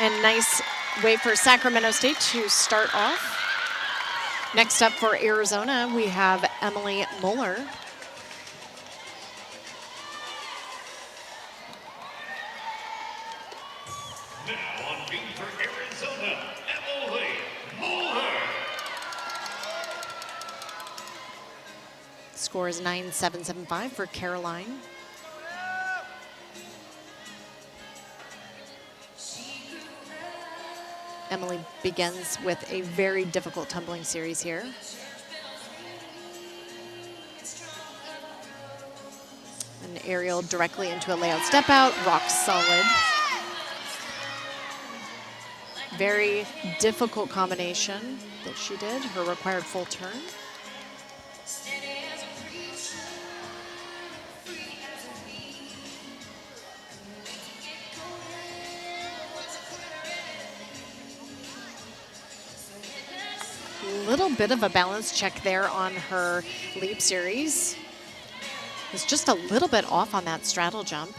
And nice way for Sacramento State to start off. Next up for Arizona, we have Emily Muller. Now on beat for Arizona, Emily Muller. Score is 9.775 for Caroline. Emily begins with a very difficult tumbling series here. An aerial directly into a layout step out, rock solid. Very difficult combination that she did, her required full turn. Little bit of a balance check there on her leap series. It's just a little bit off on that straddle jump.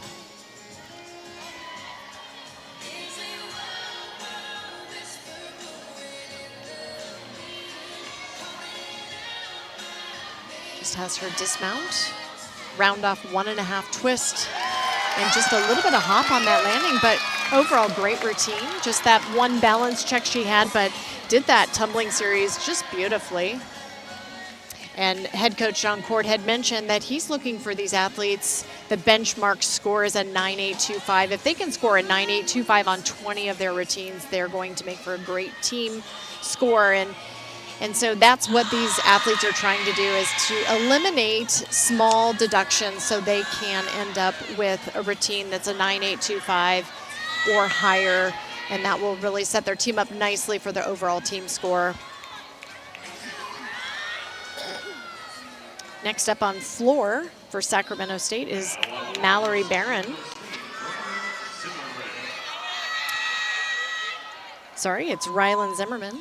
Just has her dismount, round off 1.5 twist, and just a little bit of hop on that landing, but overall great routine. Just that one balance check she had, but did that tumbling series just beautifully. And head coach John Cord had mentioned that he's looking for these athletes. The benchmark score is a 9.825. If they can score a 9.825 on 20 of their routines, they're going to make for a great team score. And so that's what these athletes are trying to do, is to eliminate small deductions so they can end up with a routine that's a 9.825 or higher. And that will really set their team up nicely for their overall team score. Next up on floor for Sacramento State is Mallory Barron. Sorry, it's Rylan Zimmerman.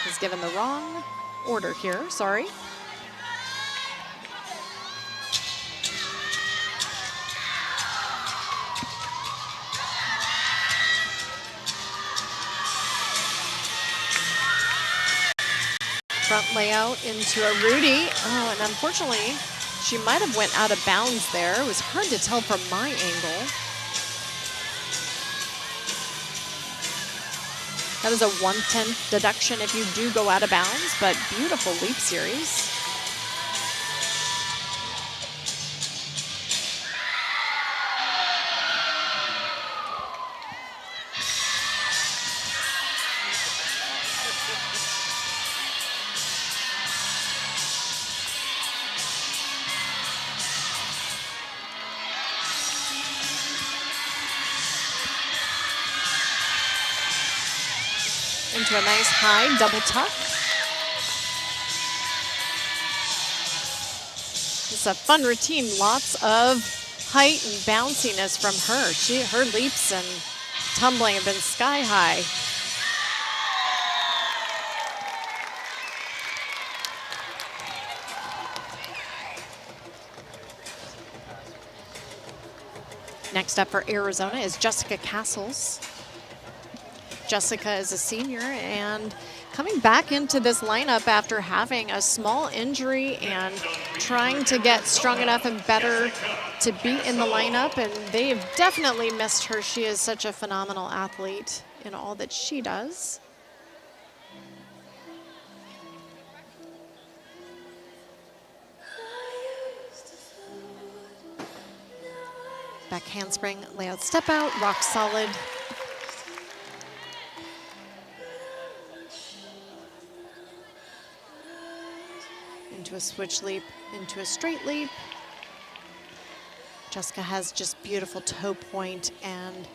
He's given the wrong order here, sorry. Front layout into a Rudy. Oh, and unfortunately, she might have went out of bounds there. It was hard to tell from my angle. That is a 1/10 deduction if you do go out of bounds, but beautiful leap series. Into a nice high double tuck. It's a fun routine, lots of height and bounciness from her. Her leaps and tumbling have been sky high. Next up for Arizona is Jessica Castles. Jessica is a senior and coming back into this lineup after having a small injury and trying to get strong enough and better to be in the lineup, and they've definitely missed her. She is such a phenomenal athlete in all that she does. Back handspring, layout step out, rock solid. Into a switch leap, into a straight leap. Jessica has just beautiful toe point and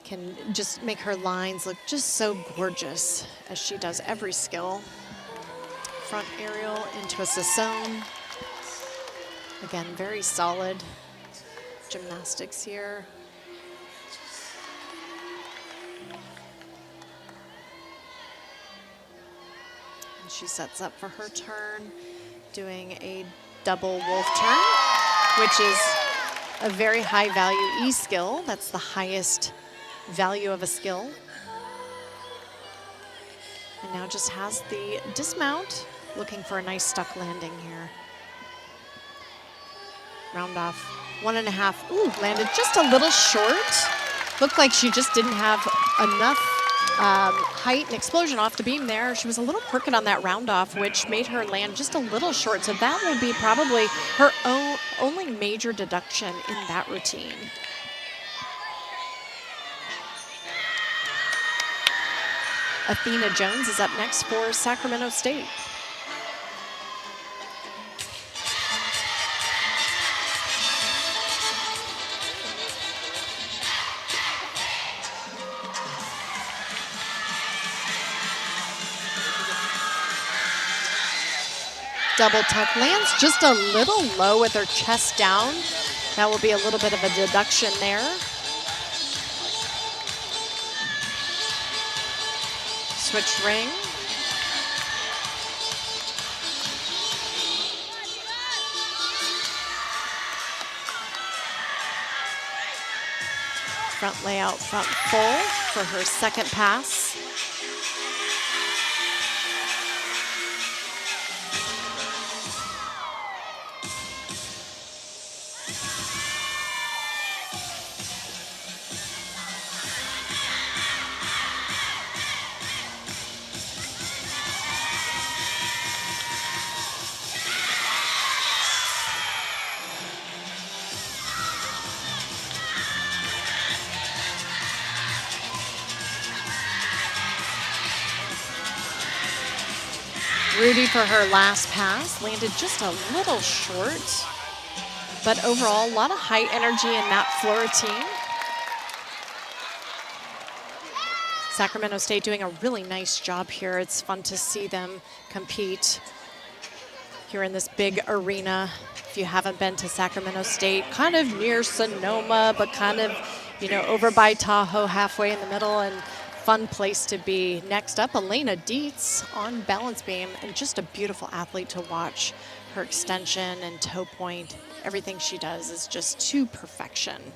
can just make her lines look just so gorgeous as she does every skill. Front aerial into a Sassone. Again, very solid gymnastics here. And she sets up for her turn, doing a double wolf turn, which is a very high value E skill. That's the highest value of a skill. And now just has the dismount, looking for a nice stuck landing here. Round off 1.5. Ooh, landed just a little short. Looked like she just didn't have enough height and explosion off the beam there. She was a little crooked on that round off, which made her land just a little short. So that will be probably her only major deduction in that routine. Athena Jones is up next for Sacramento State. Double tuck, lands just a little low with her chest down. That will be a little bit of a deduction there. Switch ring. Front layout, front full for her second pass. Rudy for her last pass, landed just a little short, but overall, a lot of high energy in that floor routine. Sacramento State doing a really nice job here. It's fun to see them compete here in this big arena. If you haven't been to Sacramento State, kind of near Sonoma, but kind of, you know, over by Tahoe, halfway in the middle, and fun place to be. Next up, Elena Dietz on balance beam, and just a beautiful athlete to watch. Her extension and toe point, everything she does is just to perfection.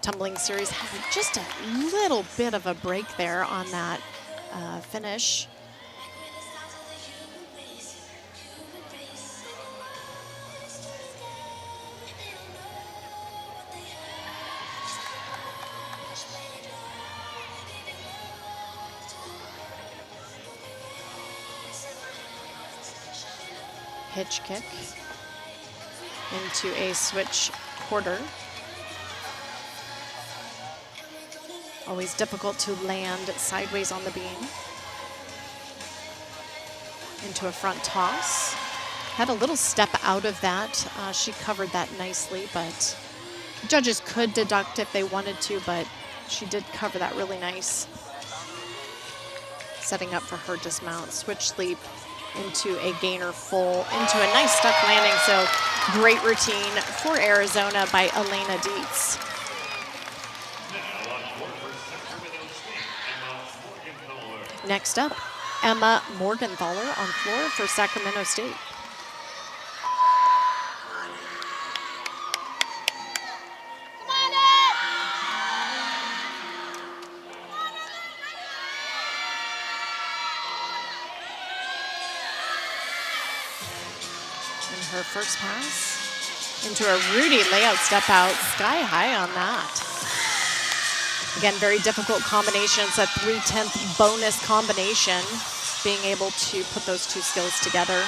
tumbling series had just a little bit of a break there on that finish. Hitch kick into a switch quarter. Always difficult to land sideways on the beam. Into a front toss. Had a little step out of that. She covered that nicely, but judges could deduct if they wanted to, but she did cover that really nice. Setting up for her dismount. Switch leap into a gainer full, into a nice stuck landing. So great routine for Arizona by Elena Dietz. Next up, Emma Morgenthaler on floor for Sacramento State. Her first pass into a Rudy layout step out, sky high on that. Again, very difficult combination. It's a 3/10 bonus combination, being able to put those two skills together.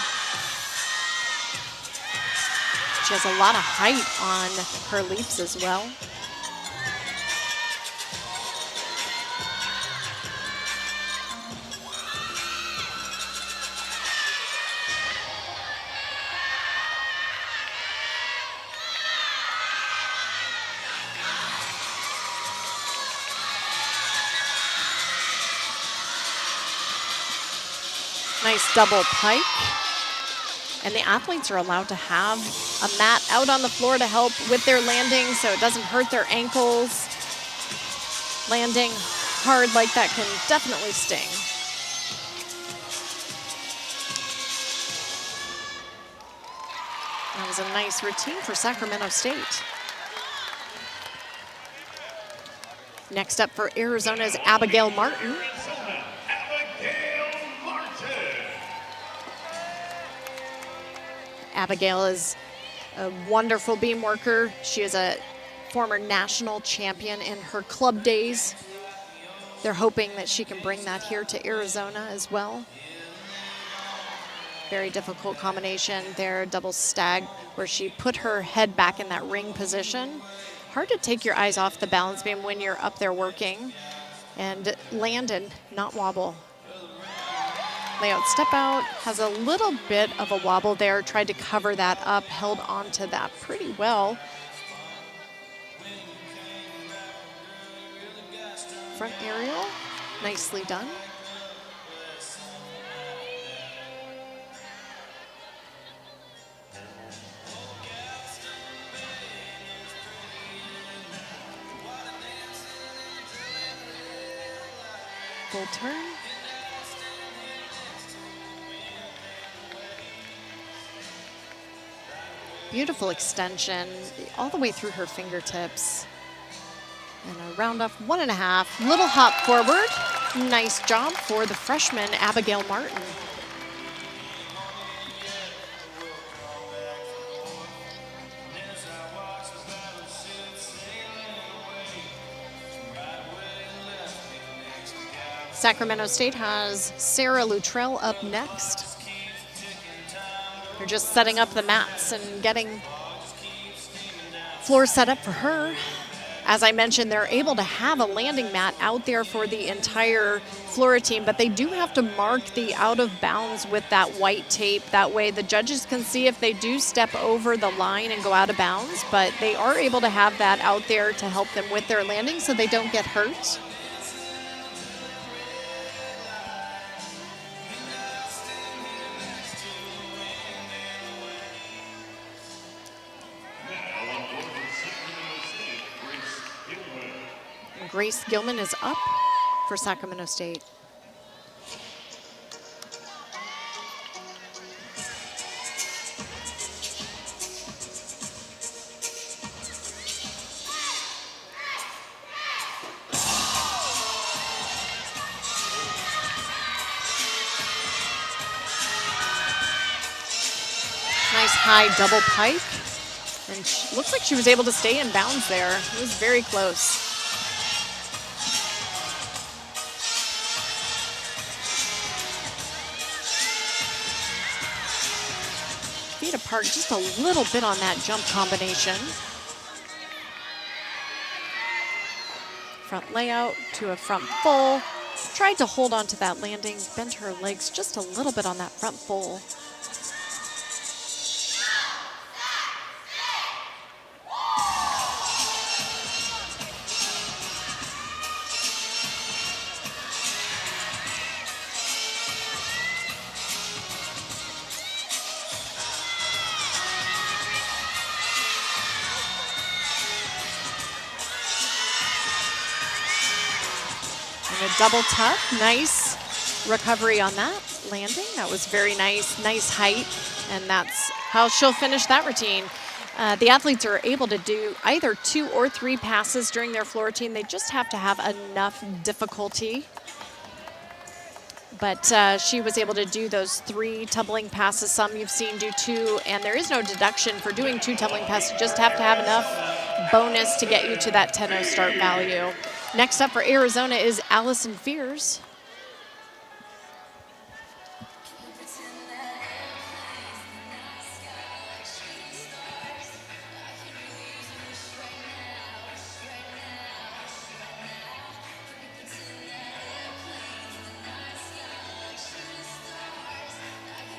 She has a lot of height on her leaps as well. Nice double pike. And the athletes are allowed to have a mat out on the floor to help with their landing so it doesn't hurt their ankles. Landing hard like that can definitely sting. That was a nice routine for Sacramento State. Next up for Arizona's Abigail Martin. Abigail is a wonderful beam worker. She is a former national champion in her club days. They're hoping that she can bring that here to Arizona as well. Very difficult combination there, double stag, where she put her head back in that ring position. Hard to take your eyes off the balance beam when you're up there working. And land and not wobble. Layout step out, has a little bit of a wobble there, tried to cover that up, held onto that pretty well. Front aerial, nicely done. Full turn. Beautiful extension all the way through her fingertips. And a round off 1.5, little hop forward. Nice job for the freshman, Abigail Martin. Sacramento State has Sarah Luttrell up next. They're just setting up the mats and getting floor set up for her. As I mentioned, they're able to have a landing mat out there for the entire floor team, but they do have to mark the out of bounds with that white tape. That way the judges can see if they do step over the line and go out of bounds, but they are able to have that out there to help them with their landing so they don't get hurt. Grace Gilman is up for Sacramento State. Nice high double pike. And looks like she was able to stay in bounds there. It was very close. Feet apart just a little bit on that jump combination. Front layout to a front full. Tried to hold on to that landing, bent her legs just a little bit on that front full. And a double tuck, nice recovery on that landing. That was very nice, nice height, and that's how she'll finish that routine. The athletes are able to do either 2 or 3 passes during their floor routine. They just have to have enough difficulty. But she was able to do those 3 tumbling passes. Some you've seen do 2, and there is no deduction for doing 2 tumbling passes. You just have to have enough bonus to get you to that 10-0 start value. Next up for Arizona is Allison Fears.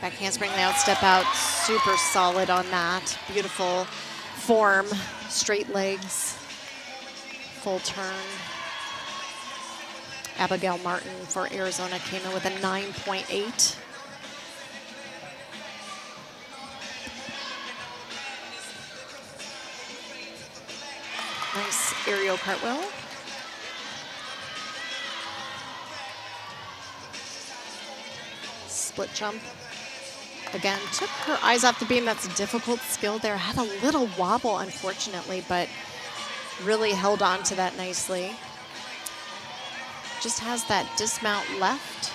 Back handspring layout, step out, super solid on that. Beautiful form, straight legs, full turn. Abigail Martin for Arizona came in with a 9.8. Nice aerial cartwheel. Split jump. Again, took her eyes off the beam. That's a difficult skill there. Had a little wobble, unfortunately, but really held on to that nicely. Just has that dismount left.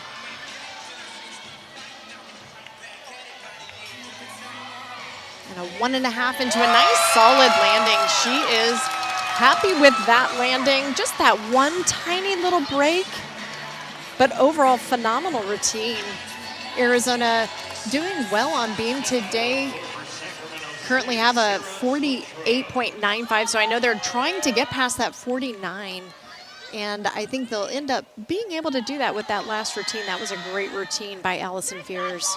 And a 1.5 into a nice solid landing. She is happy with that landing. Just that one tiny little break, but overall phenomenal routine. Arizona doing well on beam today. Currently have a 48.95, so I know they're trying to get past that 49. And I think they'll end up being able to do that with that last routine. That was a great routine by Allison Fears.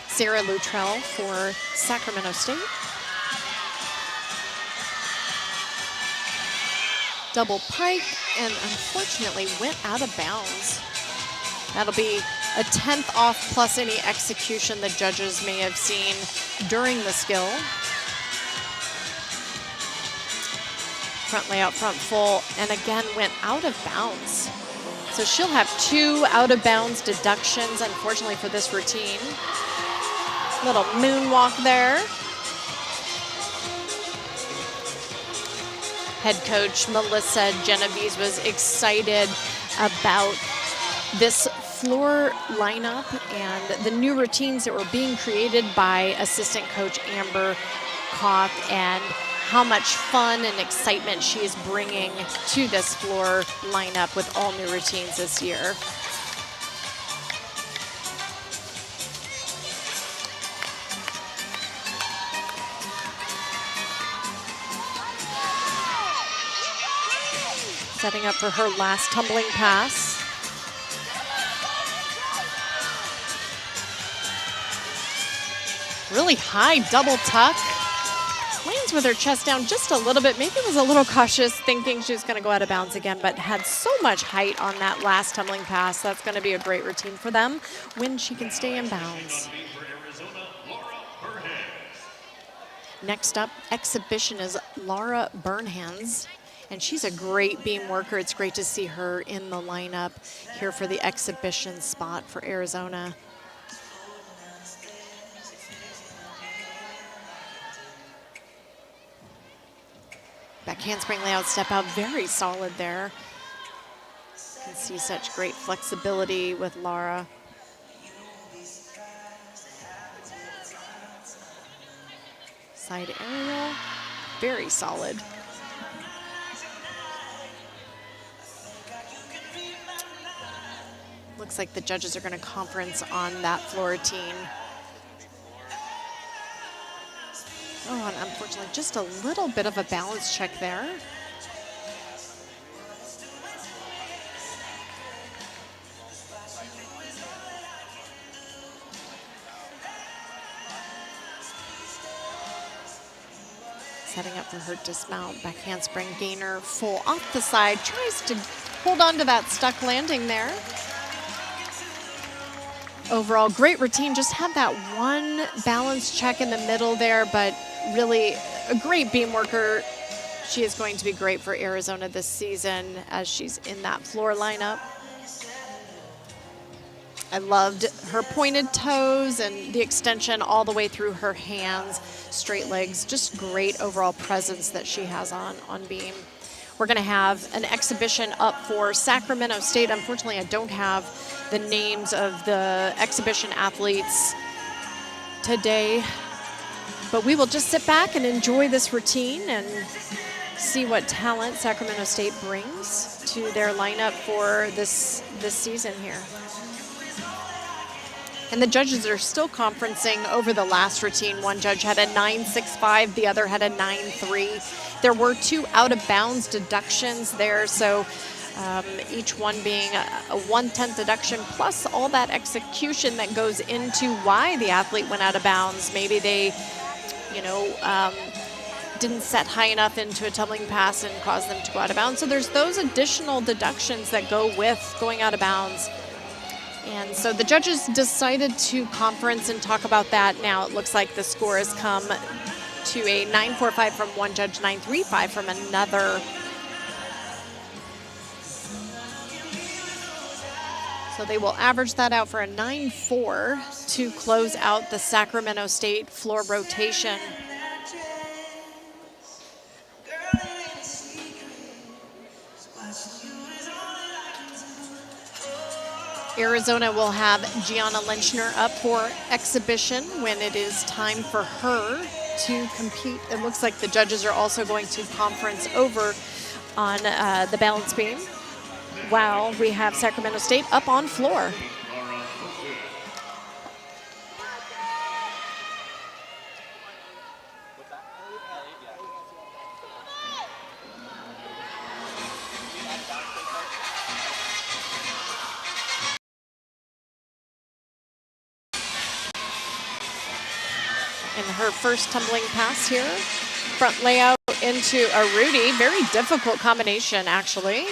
Sarah Luttrell for Sacramento State. Double pike, and unfortunately went out of bounds. That'll be a 10th off plus any execution the judges may have seen during the skill. Front layout, front full, and again went out of bounds. So she'll have 2 out of bounds deductions, unfortunately, for this routine. Little moonwalk there. Head coach Melissa Genovese was excited about this floor lineup and the new routines that were being created by assistant coach Amber Koch, and how much fun and excitement she is bringing to this floor lineup with all new routines this year. Setting up for her last tumbling pass. Really high double tuck. Lands with her chest down just a little bit. Maybe was a little cautious, thinking she was going to go out of bounds again, but had so much height on that last tumbling pass. That's going to be a great routine for them when she can stay in bounds. Next up, exhibition is Laura Burnhans. And she's a great beam worker. It's great to see her in the lineup here for the exhibition spot for Arizona. Back handspring layout, step out, very solid there. See such great flexibility with Lara. Side aerial, very solid. Looks like the judges are going to conference on that floor routine. Oh, and unfortunately, just a little bit of a balance check there. Setting up for her dismount, back handspring gainer, full off the side, tries to hold on to that stuck landing there. Overall, great routine, just had that one balance check in the middle there, but really a great beam worker. She is going to be great for Arizona this season as she's in that floor lineup. I loved her pointed toes and the extension all the way through her hands, straight legs, just great overall presence that she has on beam. We're going to have an exhibition up for Sacramento State. Unfortunately, I don't have the names of the exhibition athletes today, but we will just sit back and enjoy this routine and see what talent Sacramento State brings to their lineup for this season here. And the judges are still conferencing over the last routine. One judge had a 9.65, the other had a 9.3. There were 2 out-of-bounds deductions there, so each one being a 1/10 deduction, plus all that execution that goes into why the athlete went out of bounds. Maybe they, didn't set high enough into a tumbling pass and caused them to go out of bounds. So there's those additional deductions that go with going out of bounds. And so the judges decided to conference and talk about that. Now it looks like the score has come to a 9.45 from one judge, 9.35 from another. So they will average that out for a 9.4 to close out the Sacramento State floor rotation. Arizona will have Gianna Lynchner up for exhibition when it is time for her to compete. It looks like the judges are also going to conference over on the balance beam while we have Sacramento State up on floor. In her first tumbling pass here, front layout into a Rudy. Very difficult combination, actually.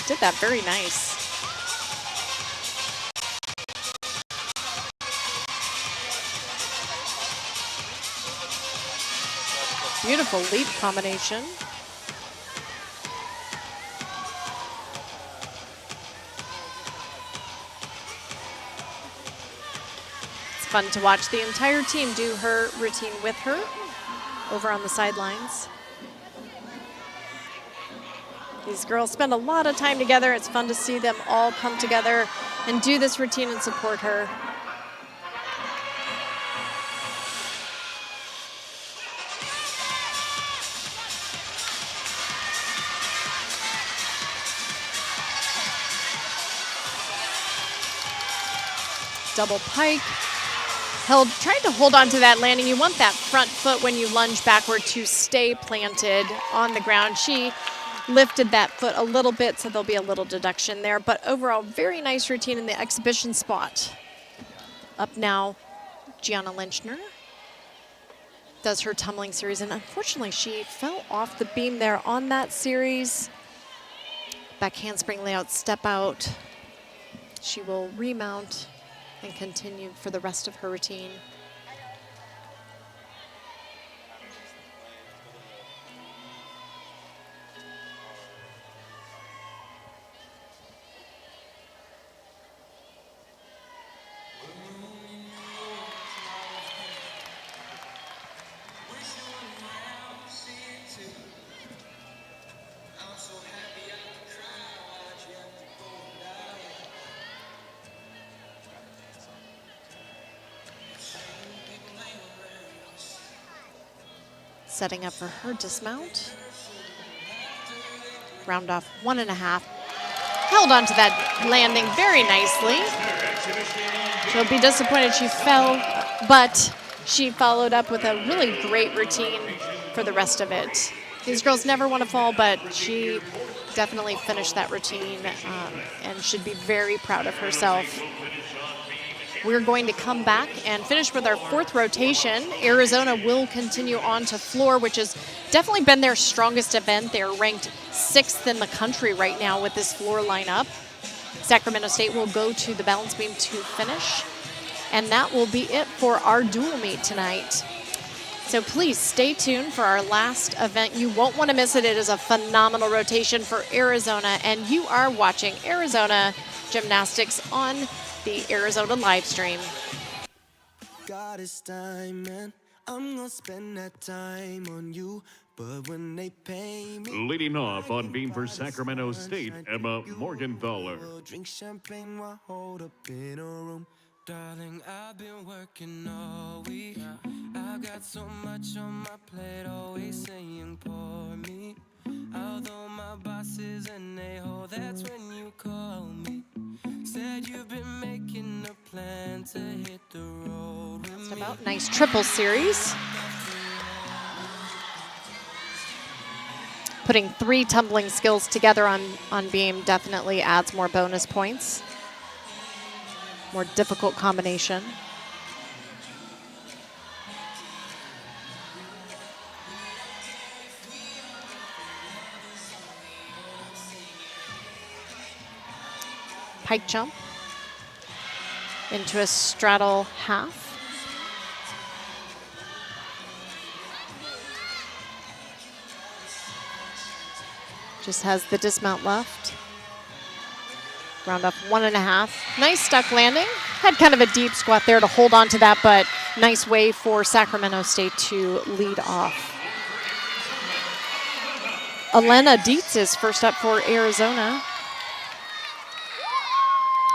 Did that very nice. Beautiful leap combination. Fun to watch the entire team do her routine with her over on the sidelines. These girls spend a lot of time together. It's fun to see them all come together and do this routine and support her. Double pike. Tried to hold on to that landing. You want that front foot when you lunge backward to stay planted on the ground. She lifted that foot a little bit, so there'll be a little deduction there. But overall, very nice routine in the exhibition spot. Up now, Gianna Lynchner does her tumbling series, and unfortunately, she fell off the beam there on that series. Back handspring layout, step out. She will remount and continue for the rest of her routine. Setting up for her dismount. Round off 1.5. Held onto that landing very nicely. She'll be disappointed she fell, but she followed up with a really great routine for the rest of it. These girls never want to fall, but she definitely finished that routine and should be very proud of herself. We're going to come back and finish with our 4th rotation. Arizona will continue on to floor, which has definitely been their strongest event. They're ranked 6th in the country right now with this floor lineup. Sacramento State will go to the balance beam to finish. And that will be it for our dual meet tonight. So please stay tuned for our last event. You won't want to miss it. It is a phenomenal rotation for Arizona, and you are watching Arizona Gymnastics on the Arizona live stream. God is time, man. I'm gonna spend that time on you. But when they pay me, Leading off on beam for Sacramento State, Emma Morgenthaler. we'll drink champagne while hold up in a room. Darling, I've been working all week. I've got so much on my plate, always saying pour me. Although my boss is an a-hole, that's when you call me. Said you've been making a plan to hit the road with me. About nice triple series. Putting 3 tumbling skills together on beam definitely adds more bonus points. More difficult combination. Pike jump into a straddle half. Just has the dismount left. Round off 1.5. Nice stuck landing. Had kind of a deep squat there to hold on to that, but nice way for Sacramento State to lead off. Elena Dietz is first up for Arizona.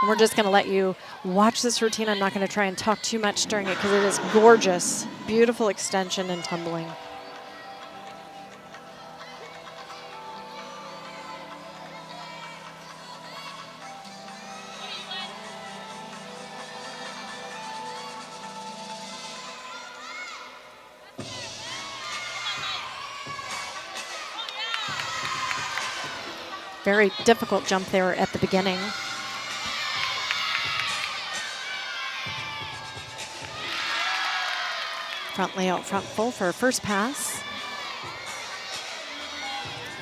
And we're just going to let you watch this routine. I'm not going to try and talk too much during it because it is gorgeous. Beautiful extension and tumbling. Very difficult jump there at the beginning. Front layout, front full for her first pass.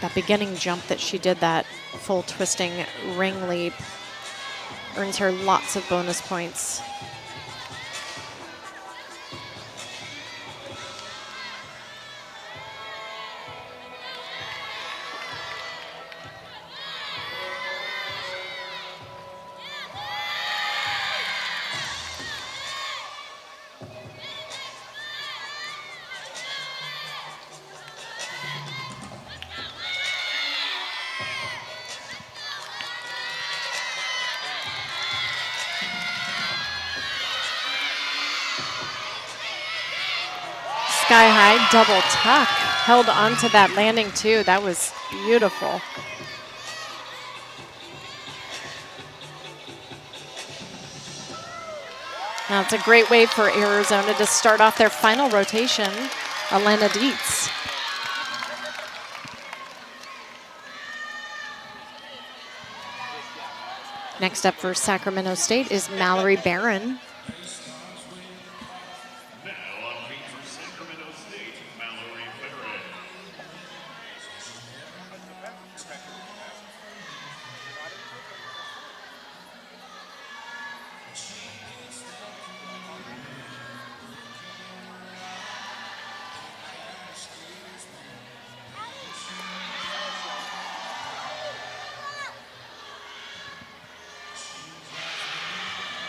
That beginning jump that she did, that full twisting ring leap, earns her lots of bonus points. Sky high double tuck. Held onto that landing too. That was beautiful. Now it's a great way for Arizona to start off their final rotation. Elena Dietz. Next up for Sacramento State is Mallory Barron.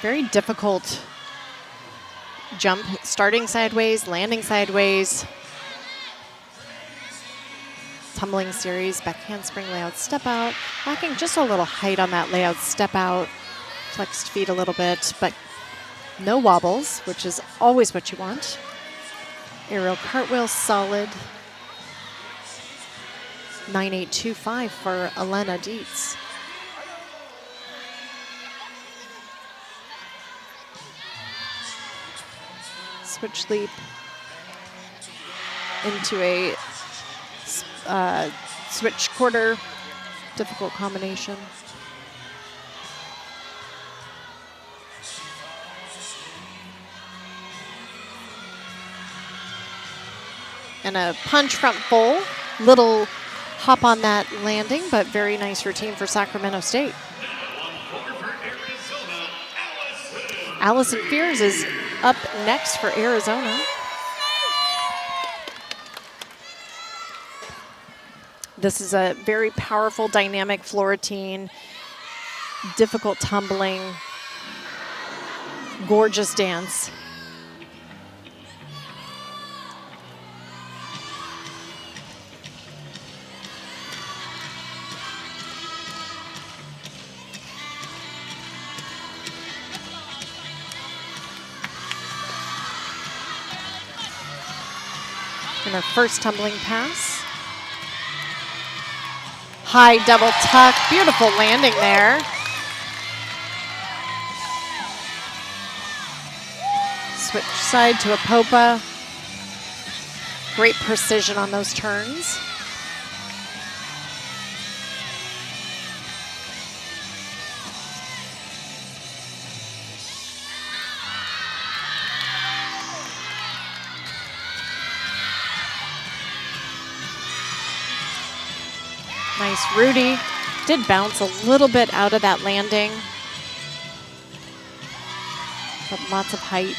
Very difficult jump, starting sideways, landing sideways. Tumbling series, back handspring layout, step out. Lacking just a little height on that layout, step out, flexed feet a little bit, but no wobbles, which is always what you want. Aerial cartwheel, solid. 9.825 for Elena Dietz. Switch leap into a switch quarter. Difficult combination. And a punch front full. Little hop on that landing, but very nice routine for Sacramento State. Allison Fears is up next for Arizona. This is a very powerful, dynamic floor routine. Difficult tumbling. Gorgeous dance. And her first tumbling pass. High double tuck, beautiful landing there. Switch side to a popa. Great precision on those turns. Nice Rudy. Did bounce a little bit out of that landing, but lots of height.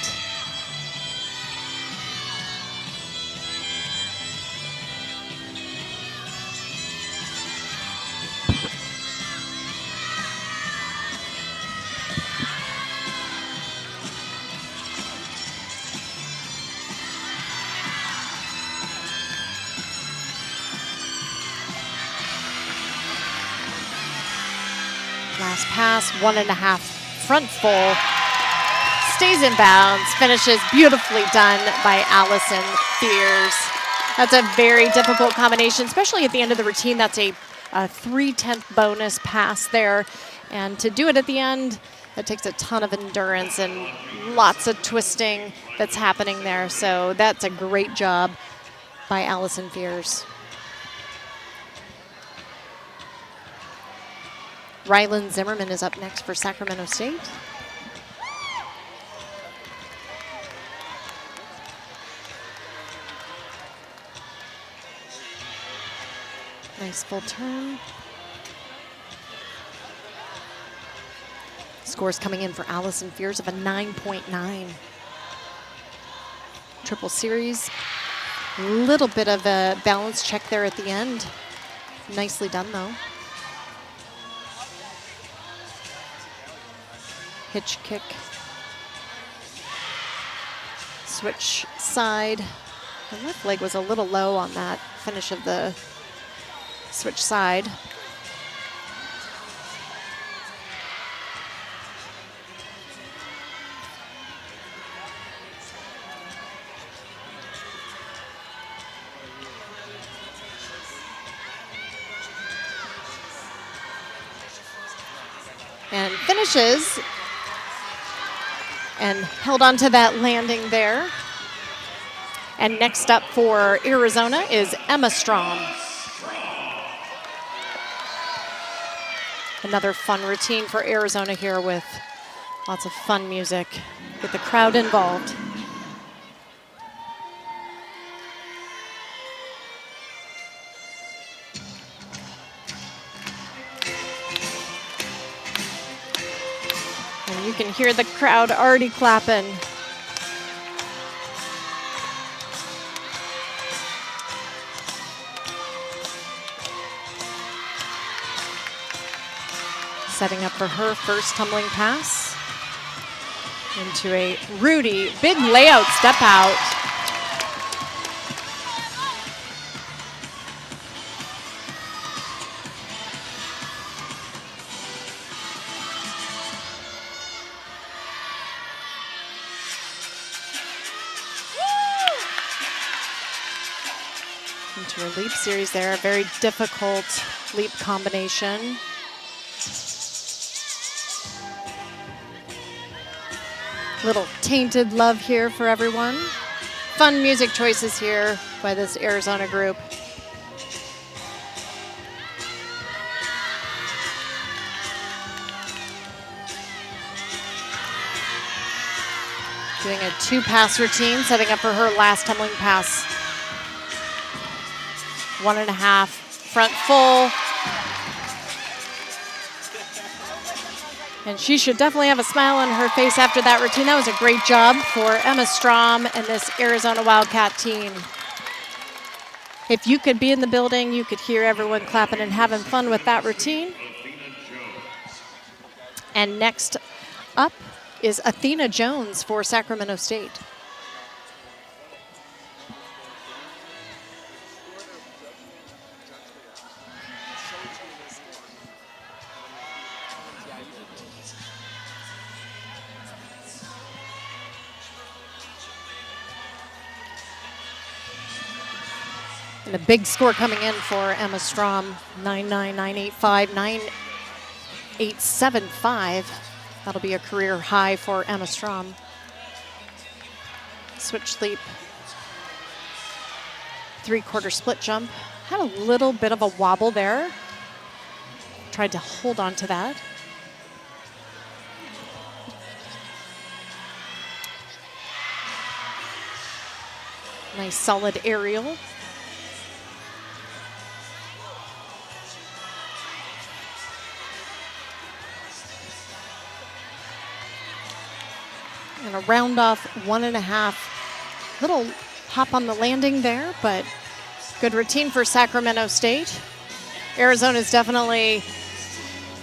Last pass, 1.5 front full. Stays in bounds, finishes beautifully done by Allison Fears. That's a very difficult combination, especially at the end of the routine. That's a 3/10 bonus pass there. And to do it at the end, that takes a ton of endurance and lots of twisting that's happening there. So that's a great job by Allison Fears. Rylan Zimmerman is up next for Sacramento State. Nice full turn. Scores coming in for Allison Fears of a 9.9. Triple series. Little bit of a balance check there at the end. Nicely done though. Hitch kick. Switch side. The left leg was a little low on that finish of the switch side. And finishes and held on to that landing there. And next up for Arizona is Emma Strom. Another fun routine for Arizona here with lots of fun music. Get the crowd involved. And you can hear the crowd already clapping. Setting up for her first tumbling pass. Into a Rudy, big layout step out. to her leap series there. A very difficult leap combination. Little Tainted Love here for everyone. Fun music choices here by this Arizona group. Doing a 2-pass routine, setting up for her last tumbling pass. 1.5, front full. And she should definitely have a smile on her face after that routine. That was a great job for Emma Strom and this Arizona Wildcat team. If you could be in the building, you could hear everyone clapping and having fun with that routine. And next up is Athena Jones for Sacramento State. And a big score coming in for Emma Strom, 9.9985, 9.875. That'll be a career high for Emma Strom. Switch leap. 3/4 split jump. Had a little bit of a wobble there. Tried to hold on to that. Nice solid aerial. And a round off 1.5. Little hop on the landing there, but good routine for Sacramento State. Arizona's definitely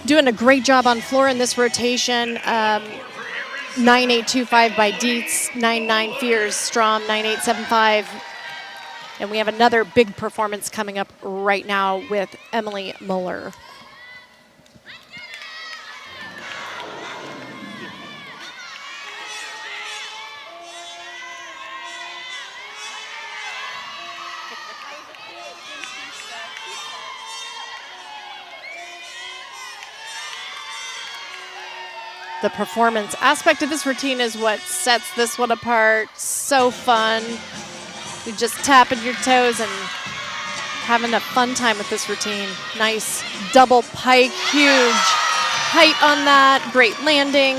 doing a great job on floor in this rotation. 9.825 by Dietz, 9.9 Fears, Strom, 9.875. And we have another big performance coming up right now with Emily Muller. The performance aspect of this routine is what sets this one apart. So fun. You're just tapping your toes and having a fun time with this routine. Nice double pike, huge height on that, great landing.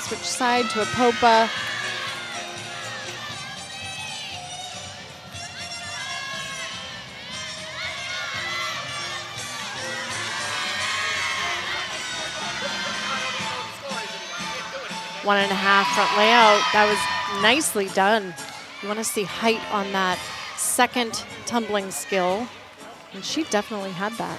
Switch side to a popa. One and a half front layout. That was nicely done. You want to see height on that second tumbling skill. And she definitely had that.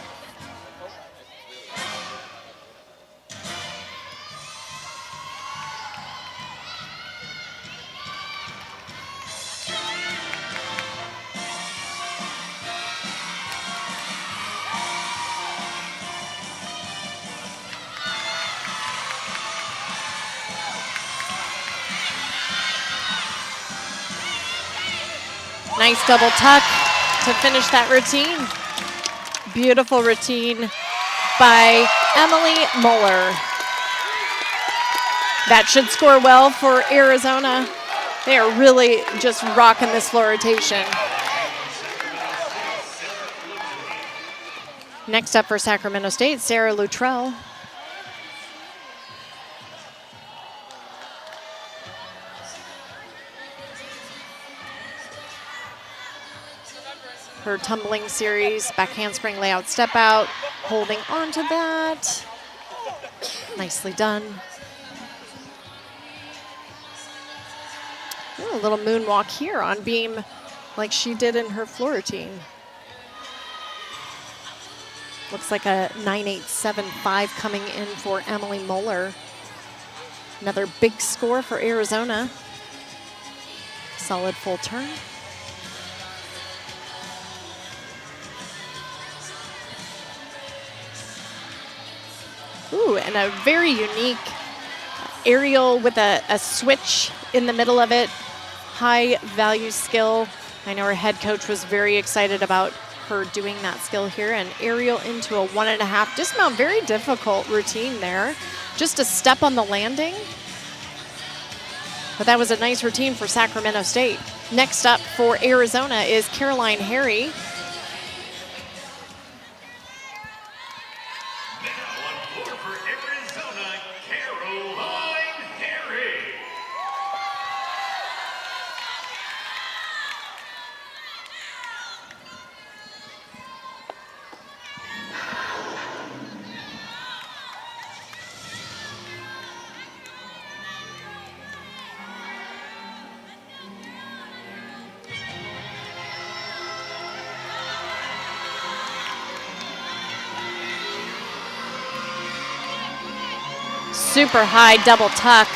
Nice double tuck to finish that routine. Beautiful routine by Emily Muller. That should score well for Arizona. They are really just rocking this floor rotation. Next up for Sacramento State, Sarah Luttrell. Her tumbling series, back handspring layout step out, holding on to that. Nicely done. Ooh, a little moonwalk here on beam like she did in her floor routine. Looks like a 9.875 coming in for Emily Muller. Another big score for Arizona. Solid full turn. Ooh, and a very unique aerial with a switch in the middle of it. High value skill. I know her head coach was very excited about her doing that skill here. And aerial into a 1.5 dismount. Very difficult routine there. Just a step on the landing. But that was a nice routine for Sacramento State. Next up for Arizona is Caroline Harry. Super high double tuck.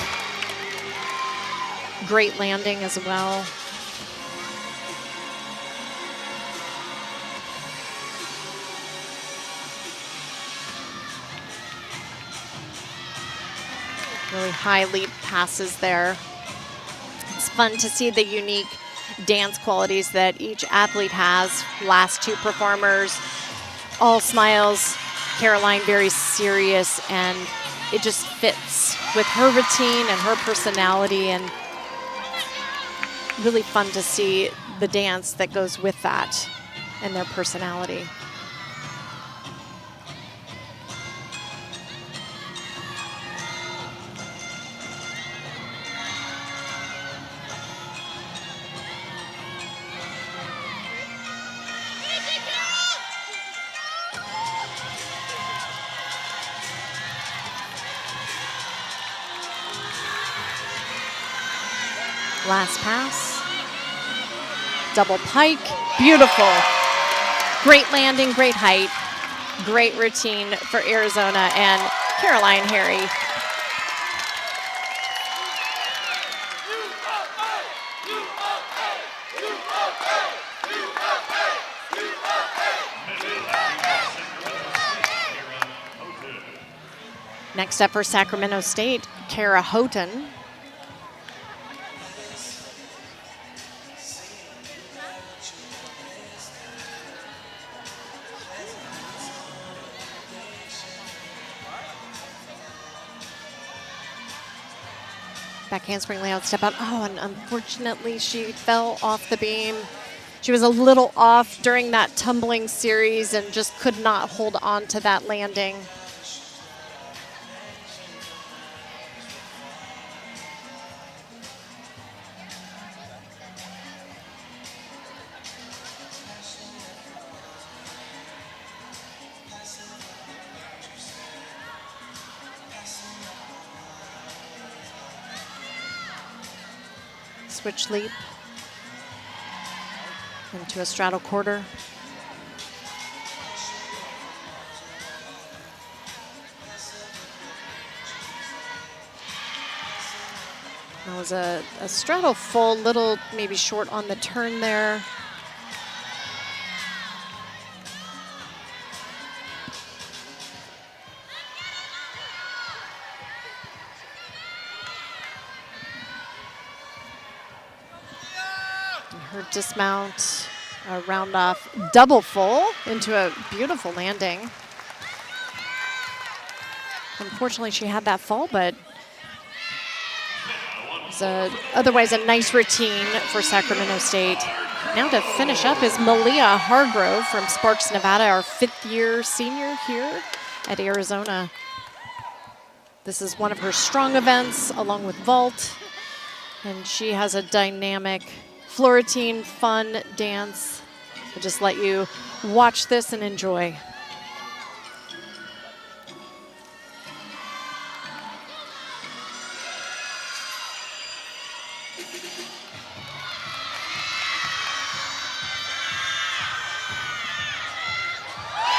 Great landing as well. Really high leap passes there. It's fun to see the unique dance qualities that each athlete has. Last two performers, all smiles. Caroline very serious, and it just fits with her routine and her personality, and really fun to see the dance that goes with that and their personality. Last pass, double pike, beautiful. Great landing, great height, great routine for Arizona and Caroline Harry. Next up for Sacramento State, Kara Houghton. Back handspring layout, step out. Oh, and unfortunately she fell off the beam. She was a little off during that tumbling series and just could not hold on to that landing. Switch leap into a straddle quarter. That was a straddle full, little maybe short on the turn there. Her dismount, a round off, double full into a beautiful landing. Unfortunately, she had that fall, but it was otherwise a nice routine for Sacramento State. Now to finish up is Malia Hargrove from Sparks, Nevada, our 5th-year senior here at Arizona. This is one of her strong events, along with vault, and she has a dynamic floor routine, fun dance. I'll just let you watch this and enjoy.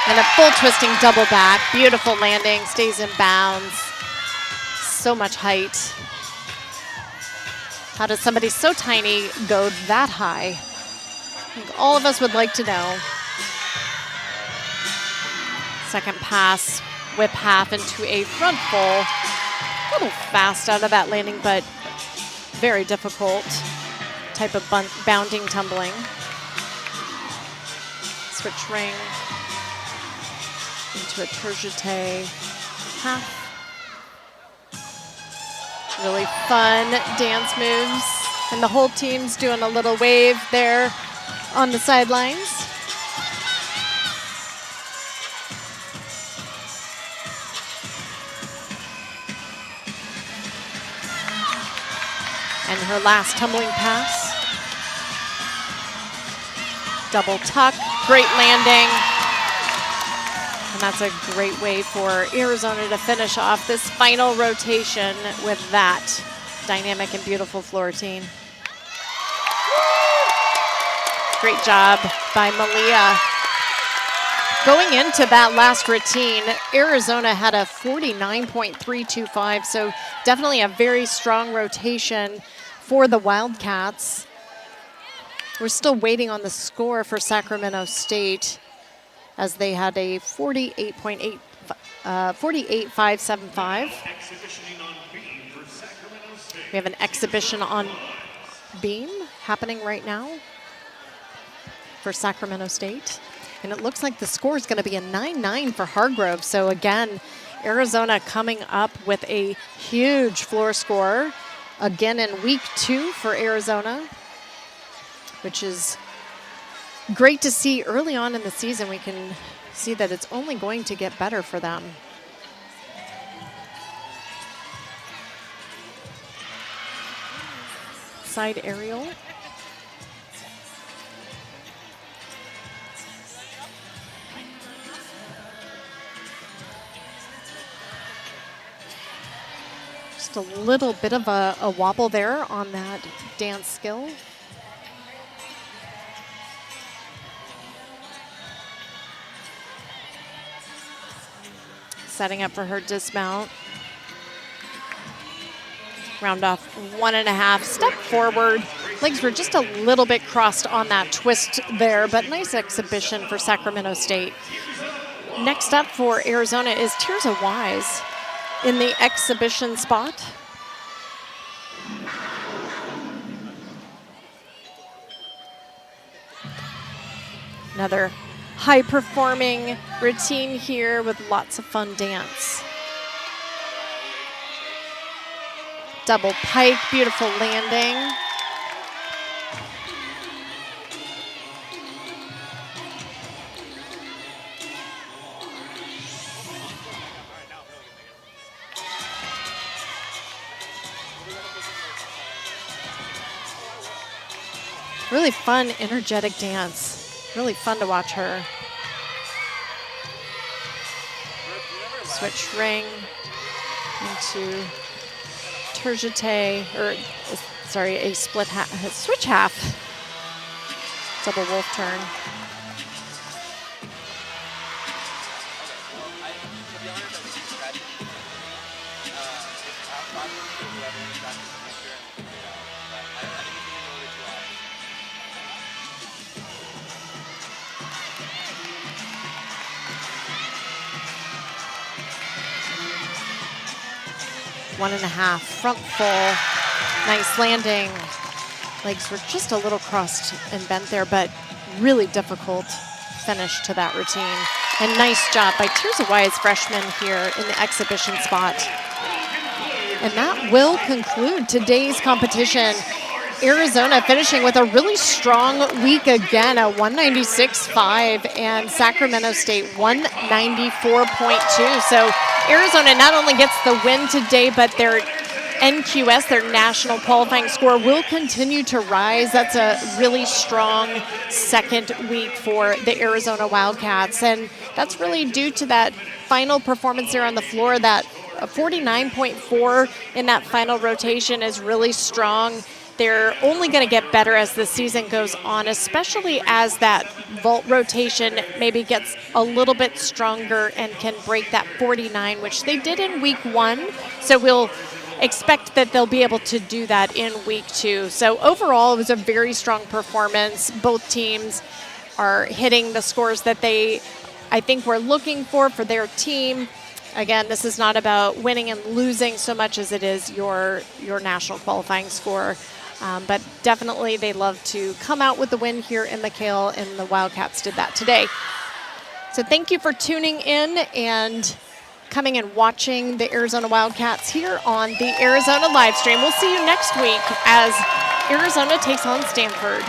And a full twisting double back. Beautiful landing, stays in bounds. So much height. How does somebody so tiny go that high? I think all of us would like to know. Second pass, whip half into a front full. A little fast out of that landing, but very difficult type of bounding tumbling. Switch ring into a tourjete half. Really fun dance moves. And the whole team's doing a little wave there on the sidelines. And her last tumbling pass. Double tuck, great landing. And that's a great way for Arizona to finish off this final rotation with that dynamic and beautiful floor routine. Great job by Malia. Going into that last routine, Arizona had a 49.325, so definitely a very strong rotation for the Wildcats. We're still waiting on the score for Sacramento State as they had a 48.575. We have an exhibition on beam happening right now for Sacramento State. And it looks like the score is going to be a 9-9 for Hargrove. So again, Arizona coming up with a huge floor score again in week 2 for Arizona, which is great to see early on in the season. We can see that it's only going to get better for them. Side aerial. Just a little bit of a wobble there on that dance skill. Setting up for her dismount. Round off 1.5, step forward. Legs were just a little bit crossed on that twist there, but nice exhibition for Sacramento State. Next up for Arizona is Tirza Wise in the exhibition spot. Another high-performing routine here with lots of fun dance. Double pike, beautiful landing. Really fun, energetic dance. Really fun to watch her. Switch ring into tourjete, or sorry, a split half, switch half. Double wolf turn. One and a half, front full, nice landing. Legs were just a little crossed and bent there, but really difficult finish to that routine. And nice job by Tirza Wise, freshman here in the exhibition spot. And that will conclude today's competition. Arizona finishing with a really strong week again, a 196.5, and Sacramento State 194.2. So Arizona not only gets the win today, but their NQS, their national qualifying score, will continue to rise. That's a really strong second week for the Arizona Wildcats, and that's really due to that final performance there on the floor. That 49.4 in that final rotation is really strong. They're only going to get better as the season goes on, especially as that vault rotation maybe gets a little bit stronger and can break that 49, which they did in week 1. So we'll expect that they'll be able to do that in week 2. So overall, it was a very strong performance. Both teams are hitting the scores that they, I think, were looking for their team. Again, this is not about winning and losing so much as it is your national qualifying score. But definitely they love to come out with the win here in McHale, and the Wildcats did that today. So thank you for tuning in and coming and watching the Arizona Wildcats here on the Arizona live stream. We'll see you next week as Arizona takes on Stanford.